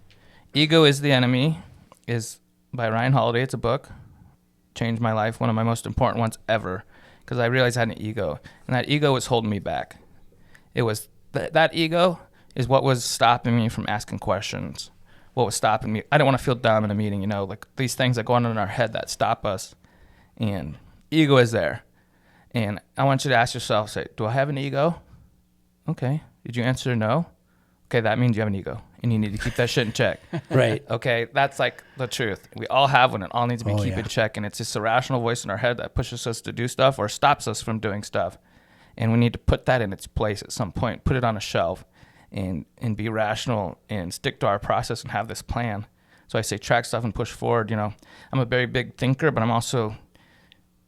Ego is the Enemy is by Ryan Holiday. It's a book. Changed my life. One of my most important ones ever, because I realized I had an ego, and that ego was holding me back. It was that ego is what was stopping me from asking questions. What was stopping me? I don't want to feel dumb in a meeting, like these things that go on in our head that stop us. And ego is there. And I want you to ask yourself, say, do I have an ego? Okay. Did you answer no? Okay, that means you have an ego, and you need to keep that shit in check. Right. Okay, that's like the truth. We all have one. It all needs to be kept yeah. in check, and it's this irrational voice in our head that pushes us to do stuff or stops us from doing stuff. And we need to put that in its place at some point, put it on a shelf, and be rational and stick to our process and have this plan. So I say track stuff and push forward. I'm a very big thinker, but I'm also,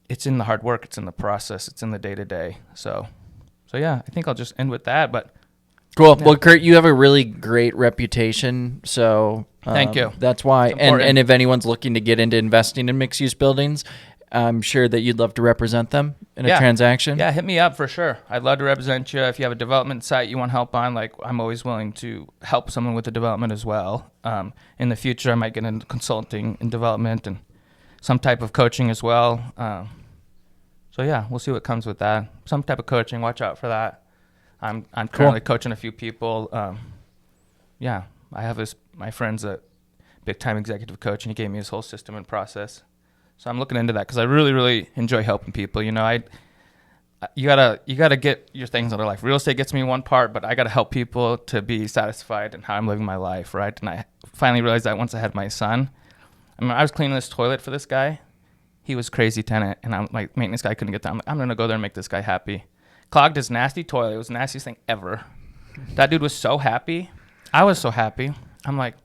it's in the hard work, it's in the process, it's in the day-to-day. So yeah, I think I'll just end with that, but Cool. Yeah. Well, Kurt, you have a really great reputation, so thank you. That's why. And if anyone's looking to get into investing in mixed-use buildings, I'm sure that you'd love to represent them in a transaction. Yeah, hit me up for sure. I'd love to represent you. If you have a development site you want help on, like, I'm always willing to help someone with the development as well. In the future, I might get into consulting and development and some type of coaching as well. So yeah, we'll see what comes with that. Some type of coaching. Watch out for that. I'm currently coaching a few people. I have my friend's a big time executive coach, and he gave me his whole system and process. So I'm looking into that because I really, really enjoy helping people. You gotta get your things out of life. Real estate gets me one part, but I gotta help people to be satisfied in how I'm living my life, right? And I finally realized that once I had my son. I was cleaning this toilet for this guy. He was crazy tenant, and my maintenance guy couldn't get down. I'm gonna go there and make this guy happy. Clogged his nasty toilet. It was the nastiest thing ever. That dude was so happy. I was so happy. I'm like,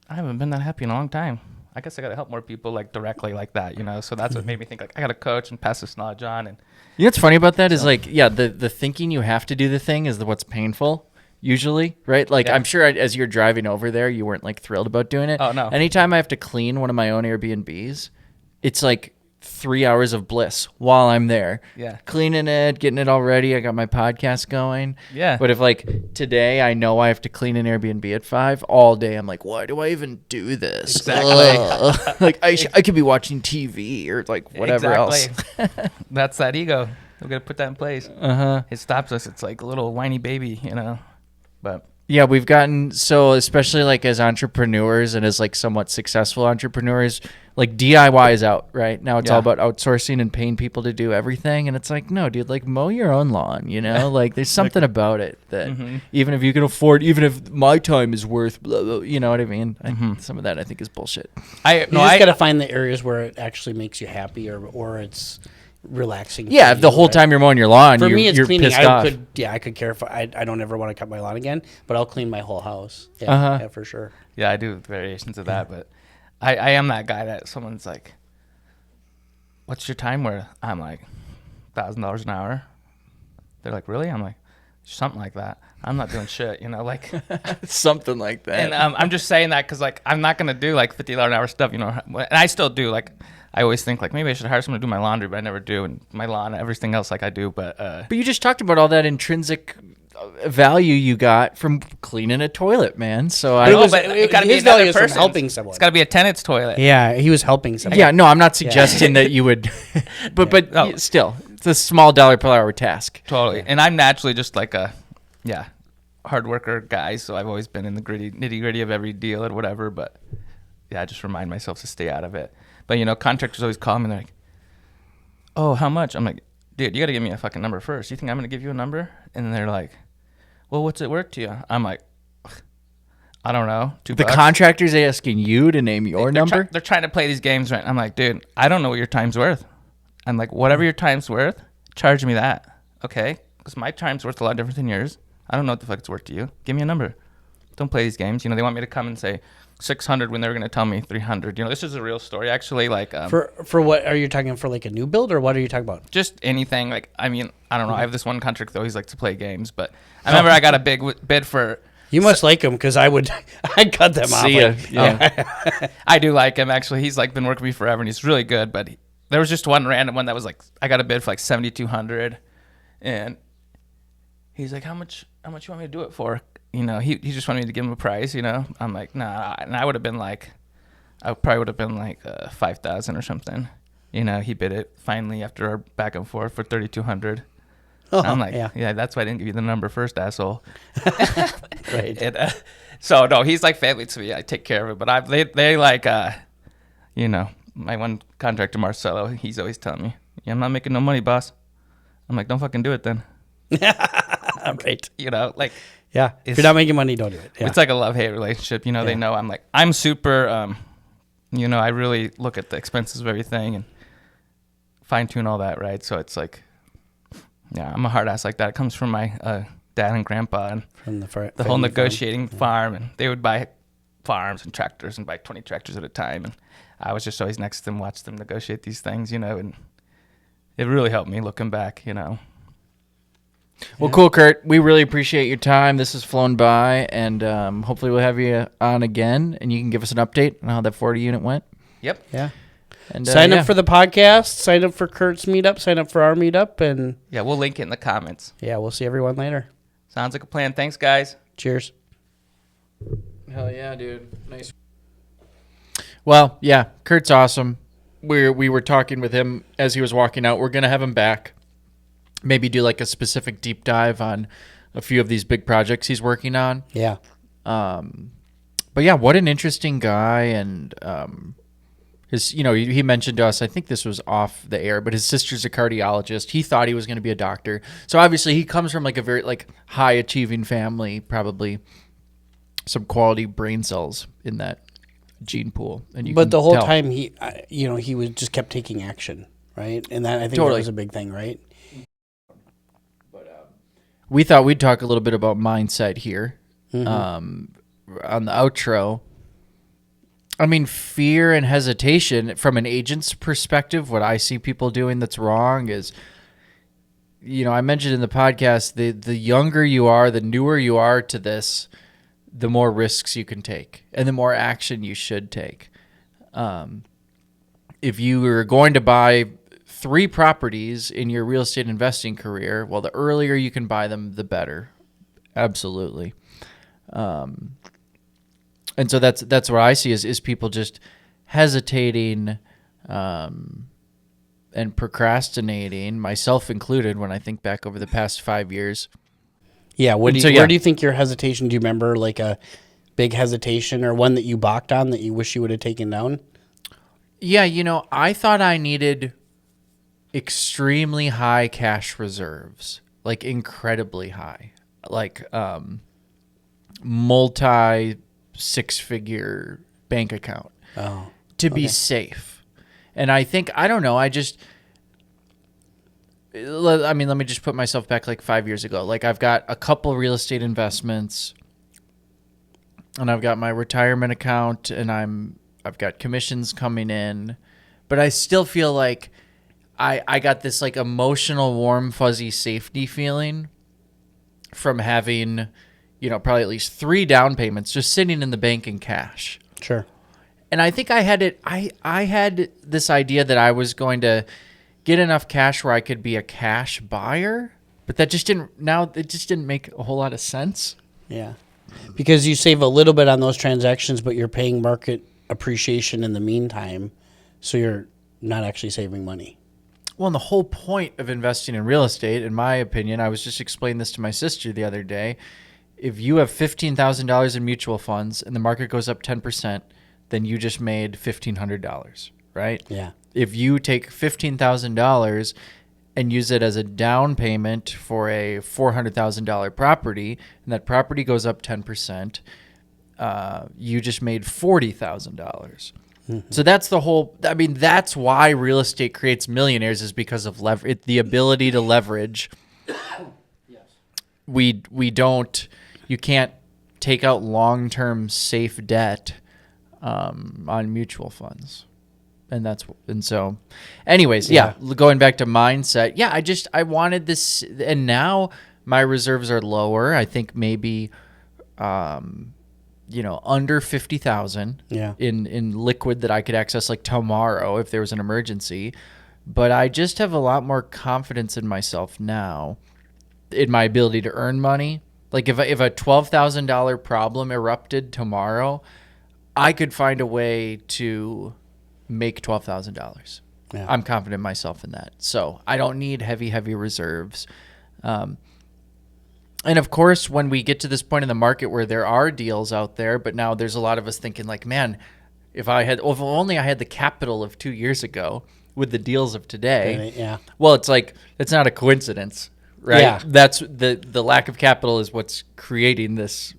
I haven't been that happy in a long time. I guess I got to help more people like directly like that, So that's what made me think like I got to coach and pass this knowledge on. And you know what's funny about that is the thinking you have to do the thing is what's painful usually, right? Like I'm sure as you're driving over there, you weren't like thrilled about doing it. Oh no. Anytime I have to clean one of my own Airbnbs, it's like 3 hours of bliss while I'm there. Yeah. Cleaning it, getting it all ready. I got my podcast going. Yeah. But if like today I know I have to clean an Airbnb at 5 all day, I'm like, why do I even do this? Exactly. Like I could be watching TV or like whatever else. That's that ego. We're going to put that in place. Uh-huh. It stops us. It's like a little whiny baby, But yeah, we've gotten so, especially like as entrepreneurs and as like somewhat successful entrepreneurs, like DIY is out right now. It's all about outsourcing and paying people to do everything. And it's like, no, dude, like mow your own lawn, like there's something about it that even if you can afford, even if my time is worth, blah, blah, you know what I mean? Some of that I think is bullshit. You just got to find the areas where it actually makes you happy or it's relaxing. Yeah, if the whole time you're mowing your lawn, for you're, me, it's you're cleaning. pissed off. I could care if I don't ever want to cut my lawn again, but I'll clean my whole house. Yeah, for sure. Yeah, I do variations of that, but I am that guy that someone's like, what's your time worth? I'm like, $1,000 an hour. They're like, really? I'm like, something like that. I'm not doing shit, like something like that. And I'm just saying that because like I'm not gonna do like $50 an hour stuff, and I still do. Like I always think like maybe I should hire someone to do my laundry, but I never do, and my lawn, everything else like I do. But you just talked about all that intrinsic value you got from cleaning a toilet, man. So I No, but it gotta be his value another is from person. helping someone. It's got to be a tenant's toilet. Yeah, he was helping someone. yeah, no, I'm not suggesting that you would, but Oh. still, it's a small dollar per hour task. Totally. And I'm naturally just like a, hard worker guy. So I've always been in the nitty gritty of every deal and whatever. But I just remind myself to stay out of it. But, contractors always call me and they're like, oh, how much? I'm like, dude, you got to give me a fucking number first. You think I'm going to give you a number? And then they're like, well, what's it worth to you? I'm like, I don't know. $2. The contractor's asking you to name your number? They're trying to play these games, right? I'm like, dude, I don't know what your time's worth. I'm like, whatever your time's worth, charge me that. Okay? Because my time's worth a lot different than yours. I don't know what the fuck it's worth to you. Give me a number. Don't play these games. They want me to come and say 600 when they were going to tell me 300. This is a real story, actually. Like For what are you talking for? Like a new build, or what are you talking about? just anything. Like, I mean, I don't know. I have this one contract that always likes to play games, but I remember I got a big bid for. You must like him because I'd cut them off. See ya. Like, Yeah. I do like him, actually. He's like been working with me forever, and he's really good. But there was just one random one that was like, I got a bid for like 7,200, and he's like, how much you want me to do it for? He just wanted me to give him a price. I'm like, nah, and I would have been like, I probably would have been like 5,000 or something. He bid it finally after our back and forth for 3,200. Oh, I'm like, yeah. yeah, that's why I didn't give you the number first, asshole. Right. And, so no, he's like family to me. I take care of it, but they like, my one contractor Marcelo. He's always telling me, yeah, I'm not making no money, boss. I'm like, don't fucking do it then. Right. Like. Yeah. If you're not making money, don't do it. Yeah. It's like a love-hate relationship. They know I'm super, I really look at the expenses of everything and fine-tune all that, right? So it's like, yeah, I'm a hard ass like that. It comes from my dad and grandpa and From the whole negotiating farm. And they would buy farms and tractors and buy 20 tractors at a time. And I was just always next to them, watch them negotiate these things, and it really helped me looking back, Well, cool, Kurt. We really appreciate your time. This has flown by, and hopefully we'll have you on again, and you can give us an update on how that 40 unit went. Yep. Yeah. And Sign up for the podcast. Sign up for Kurt's meetup. Sign up for our meetup. And Yeah, we'll link it in the comments. yeah, we'll see everyone later. Sounds like a plan. Thanks, guys. Cheers. Hell yeah, dude. Nice. Well, yeah, Kurt's awesome. We were talking with him as he was walking out. We're going to have him back. Maybe do like a specific deep dive on a few of these big projects he's working on. Yeah. But yeah, what an interesting guy. And his, he mentioned to us, I think this was off the air, but his sister's a cardiologist. He thought he was going to be a doctor. So obviously he comes from like a very like high achieving family, probably some quality brain cells in that gene pool. And But the whole tell. time he was just kept taking action, right? And that I think Totally. that was a big thing, right? We thought we'd talk a little bit about mindset here. Mm-hmm. On the outro. I mean, fear and hesitation from an agent's perspective, what I see people doing that's wrong is, I mentioned in the podcast, the younger you are, the newer you are to this, the more risks you can take and the more action you should take. If you were going to buy 3 properties in your real estate investing career, well, the earlier you can buy them, the better. Absolutely. And so that's what I see is people just hesitating and procrastinating, myself included, when I think back over the past 5 years. Yeah. Where yeah. do you think your hesitation? Do you remember like a big hesitation or one that you balked on that you wish you would have taken down? Yeah, I thought I needed extremely high cash reserves, like incredibly high, like multi 6-figure bank account to be safe. And I think, I don't know, let me just put myself back like 5 years ago. Like I've got a couple real estate investments and I've got my retirement account and I've got commissions coming in, but I still feel like I got this like emotional, warm, fuzzy safety feeling from having, probably at least 3 down payments just sitting in the bank in cash. Sure. And I think I had this idea that I was going to get enough cash where I could be a cash buyer But that just didn't make a whole lot of sense. Yeah. Because you save a little bit on those transactions, but you're paying market appreciation in the meantime, so you're not actually saving money. Well, and the whole point of investing in real estate, in my opinion, I was just explaining this to my sister the other day. If you have $15,000 in mutual funds and the market goes up 10%, then you just made $1,500, right? Yeah. If you take $15,000 and use it as a down payment for a $400,000 property, and that property goes up 10%, you just made $40,000. So that's the whole. I mean, that's why real estate creates millionaires, is because of the ability to leverage. Yes. We don't. You can't take out long-term safe debt on mutual funds, and so, anyways, yeah. Going back to mindset, yeah. I wanted this, and now my reserves are lower. I think maybe. Under 50,000 in liquid that I could access like tomorrow if there was an emergency. But I just have a lot more confidence in myself now, in my ability to earn money. Like if a $12,000 problem erupted tomorrow, I could find a way to make $12,000. Yeah. I'm confident in myself in that. So I don't need heavy reserves. And of course, when we get to this point in the market where there are deals out there, but now there's a lot of us thinking like, man, if only I had the capital of 2 years ago with the deals of today. Yeah. Well, it's like, it's not a coincidence, right? Yeah. That's the lack of capital is what's creating this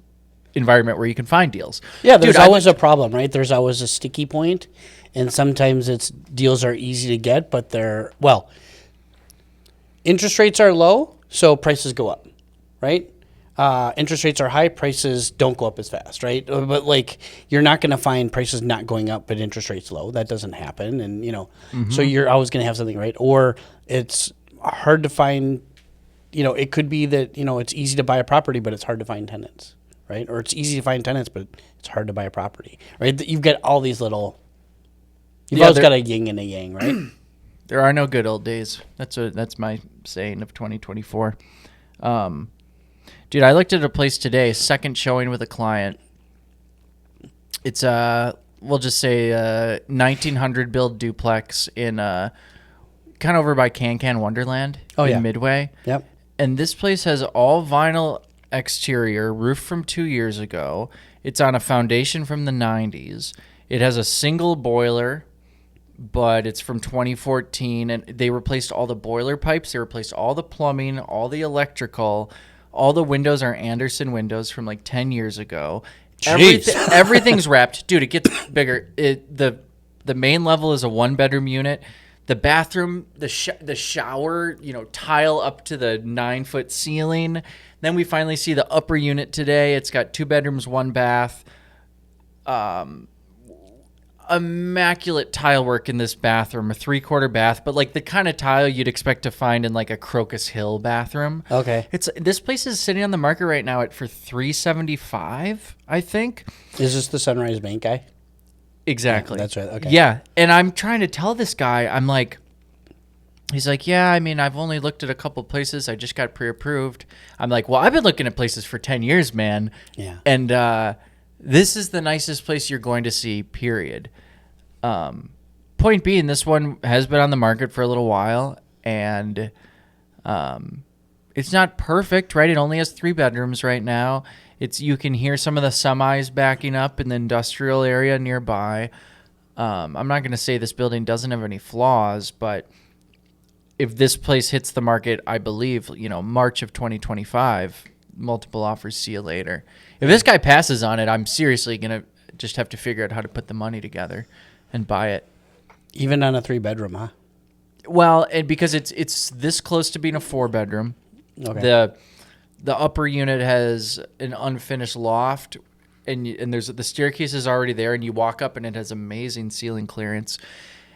environment where you can find deals. Yeah, there's always a problem, right? There's always a sticky point, and sometimes deals are easy to get, but interest rates are low, so prices go up. Right? Interest rates are high, prices don't go up as fast, right? But like, you're not going to find prices not going up, but interest rates low. That doesn't happen. And, so you're always going to have something, right? Or it's hard to find, it could be that, it's easy to buy a property, but it's hard to find tenants, right? Or it's easy to find tenants, but it's hard to buy a property, right? You've got all these you've always got a yin and a yang, right? There are no good old days. That's my saying of 2024. Dude, I looked at a place today, second showing with a client. It's we'll just say 1900 build duplex in kind of over by Can Wonderland in Midway. Yep. And this place has all vinyl exterior, roof from 2 years ago. It's on a foundation from the 90s. It has a single boiler, but it's from 2014, and they replaced all the boiler pipes. They replaced all the plumbing, all the electrical. All the windows are Anderson windows from like 10 years ago. Everything's wrapped. Dude, it gets bigger. The main level is a 1-bedroom unit. The bathroom, the shower, tile up to the 9-foot ceiling. Then we finally see the upper unit today. It's got 2 bedrooms, 1 bath. Immaculate tile work in this bathroom, a 3/4 bath, but like the kind of tile you'd expect to find in like a Crocus Hill bathroom. Okay. This place is sitting on the market right now for $375, I think. Is this the Sunrise Bank guy? Exactly. Yeah, that's right. Okay. Yeah, and I'm trying to tell this guy, I'm like, he's like, yeah, I mean, I've only looked at a couple places. I just got pre-approved. I'm like, well, I've been looking at places for 10 years, man. Yeah. And this is the nicest place you're going to see, period. Point being, this one has been on the market for a little while, and it's not perfect, right? It only has 3 bedrooms right now. You can hear some of the semis backing up in the industrial area nearby. I'm not going to say this building doesn't have any flaws, but if this place hits the market, I believe, March of 2025, multiple offers, see you later. If this guy passes on it, I'm seriously going to just have to figure out how to put the money together and buy it. Even on a 3-bedroom, huh? Well, and because it's this close to being a 4-bedroom. Okay. The upper unit has an unfinished loft, and there's the staircase is already there, and you walk up and it has amazing ceiling clearance.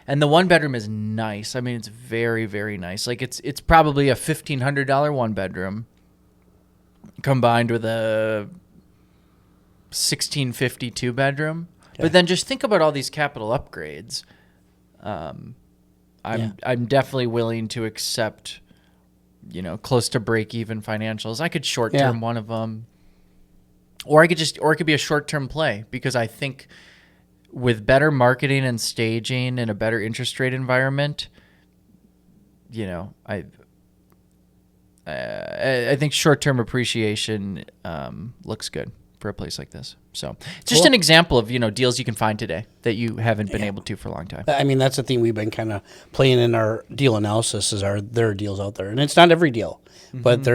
And the 1-bedroom is nice. I mean, it's very, very nice. Like it's probably a $1,500 1-bedroom combined with a $1,650 2-bedroom. Okay. But then just think about all these capital upgrades. I'm definitely willing to accept, close to break even financials. I could short term one of them, or it could be a short term play, because I think with better marketing and staging and a better interest rate environment, I think short term appreciation looks good for a place like this. So it's just an example of deals you can find today that you haven't been able to for a long time. I mean, that's the thing we've been kind of playing in our deal analysis there are deals out there, and it's not every deal, but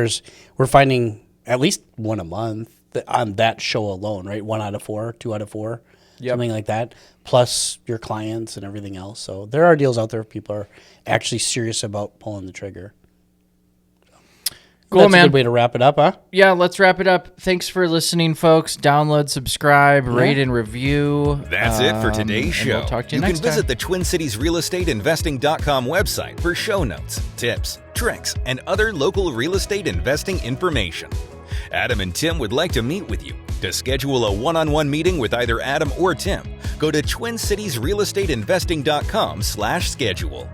we're finding at least one a month on that show alone, right? 1 out of 4, 2 out of 4, something like that, plus your clients and everything else. So there are deals out there if people are actually serious about pulling the trigger. Cool, That's man. a good way to wrap it up, huh? Yeah, let's wrap it up. Thanks for listening, folks. Download, subscribe, rate, and review. That's it for today's show. We'll talk to you can next time. visit the TwinCitiesRealEstateInvesting.com website for show notes, tips, tricks, and other local real estate investing information. Adam and Tim would like to meet with you. To schedule a one-on-one meeting with either Adam or Tim, go to TwinCitiesRealEstateInvesting.com/schedule.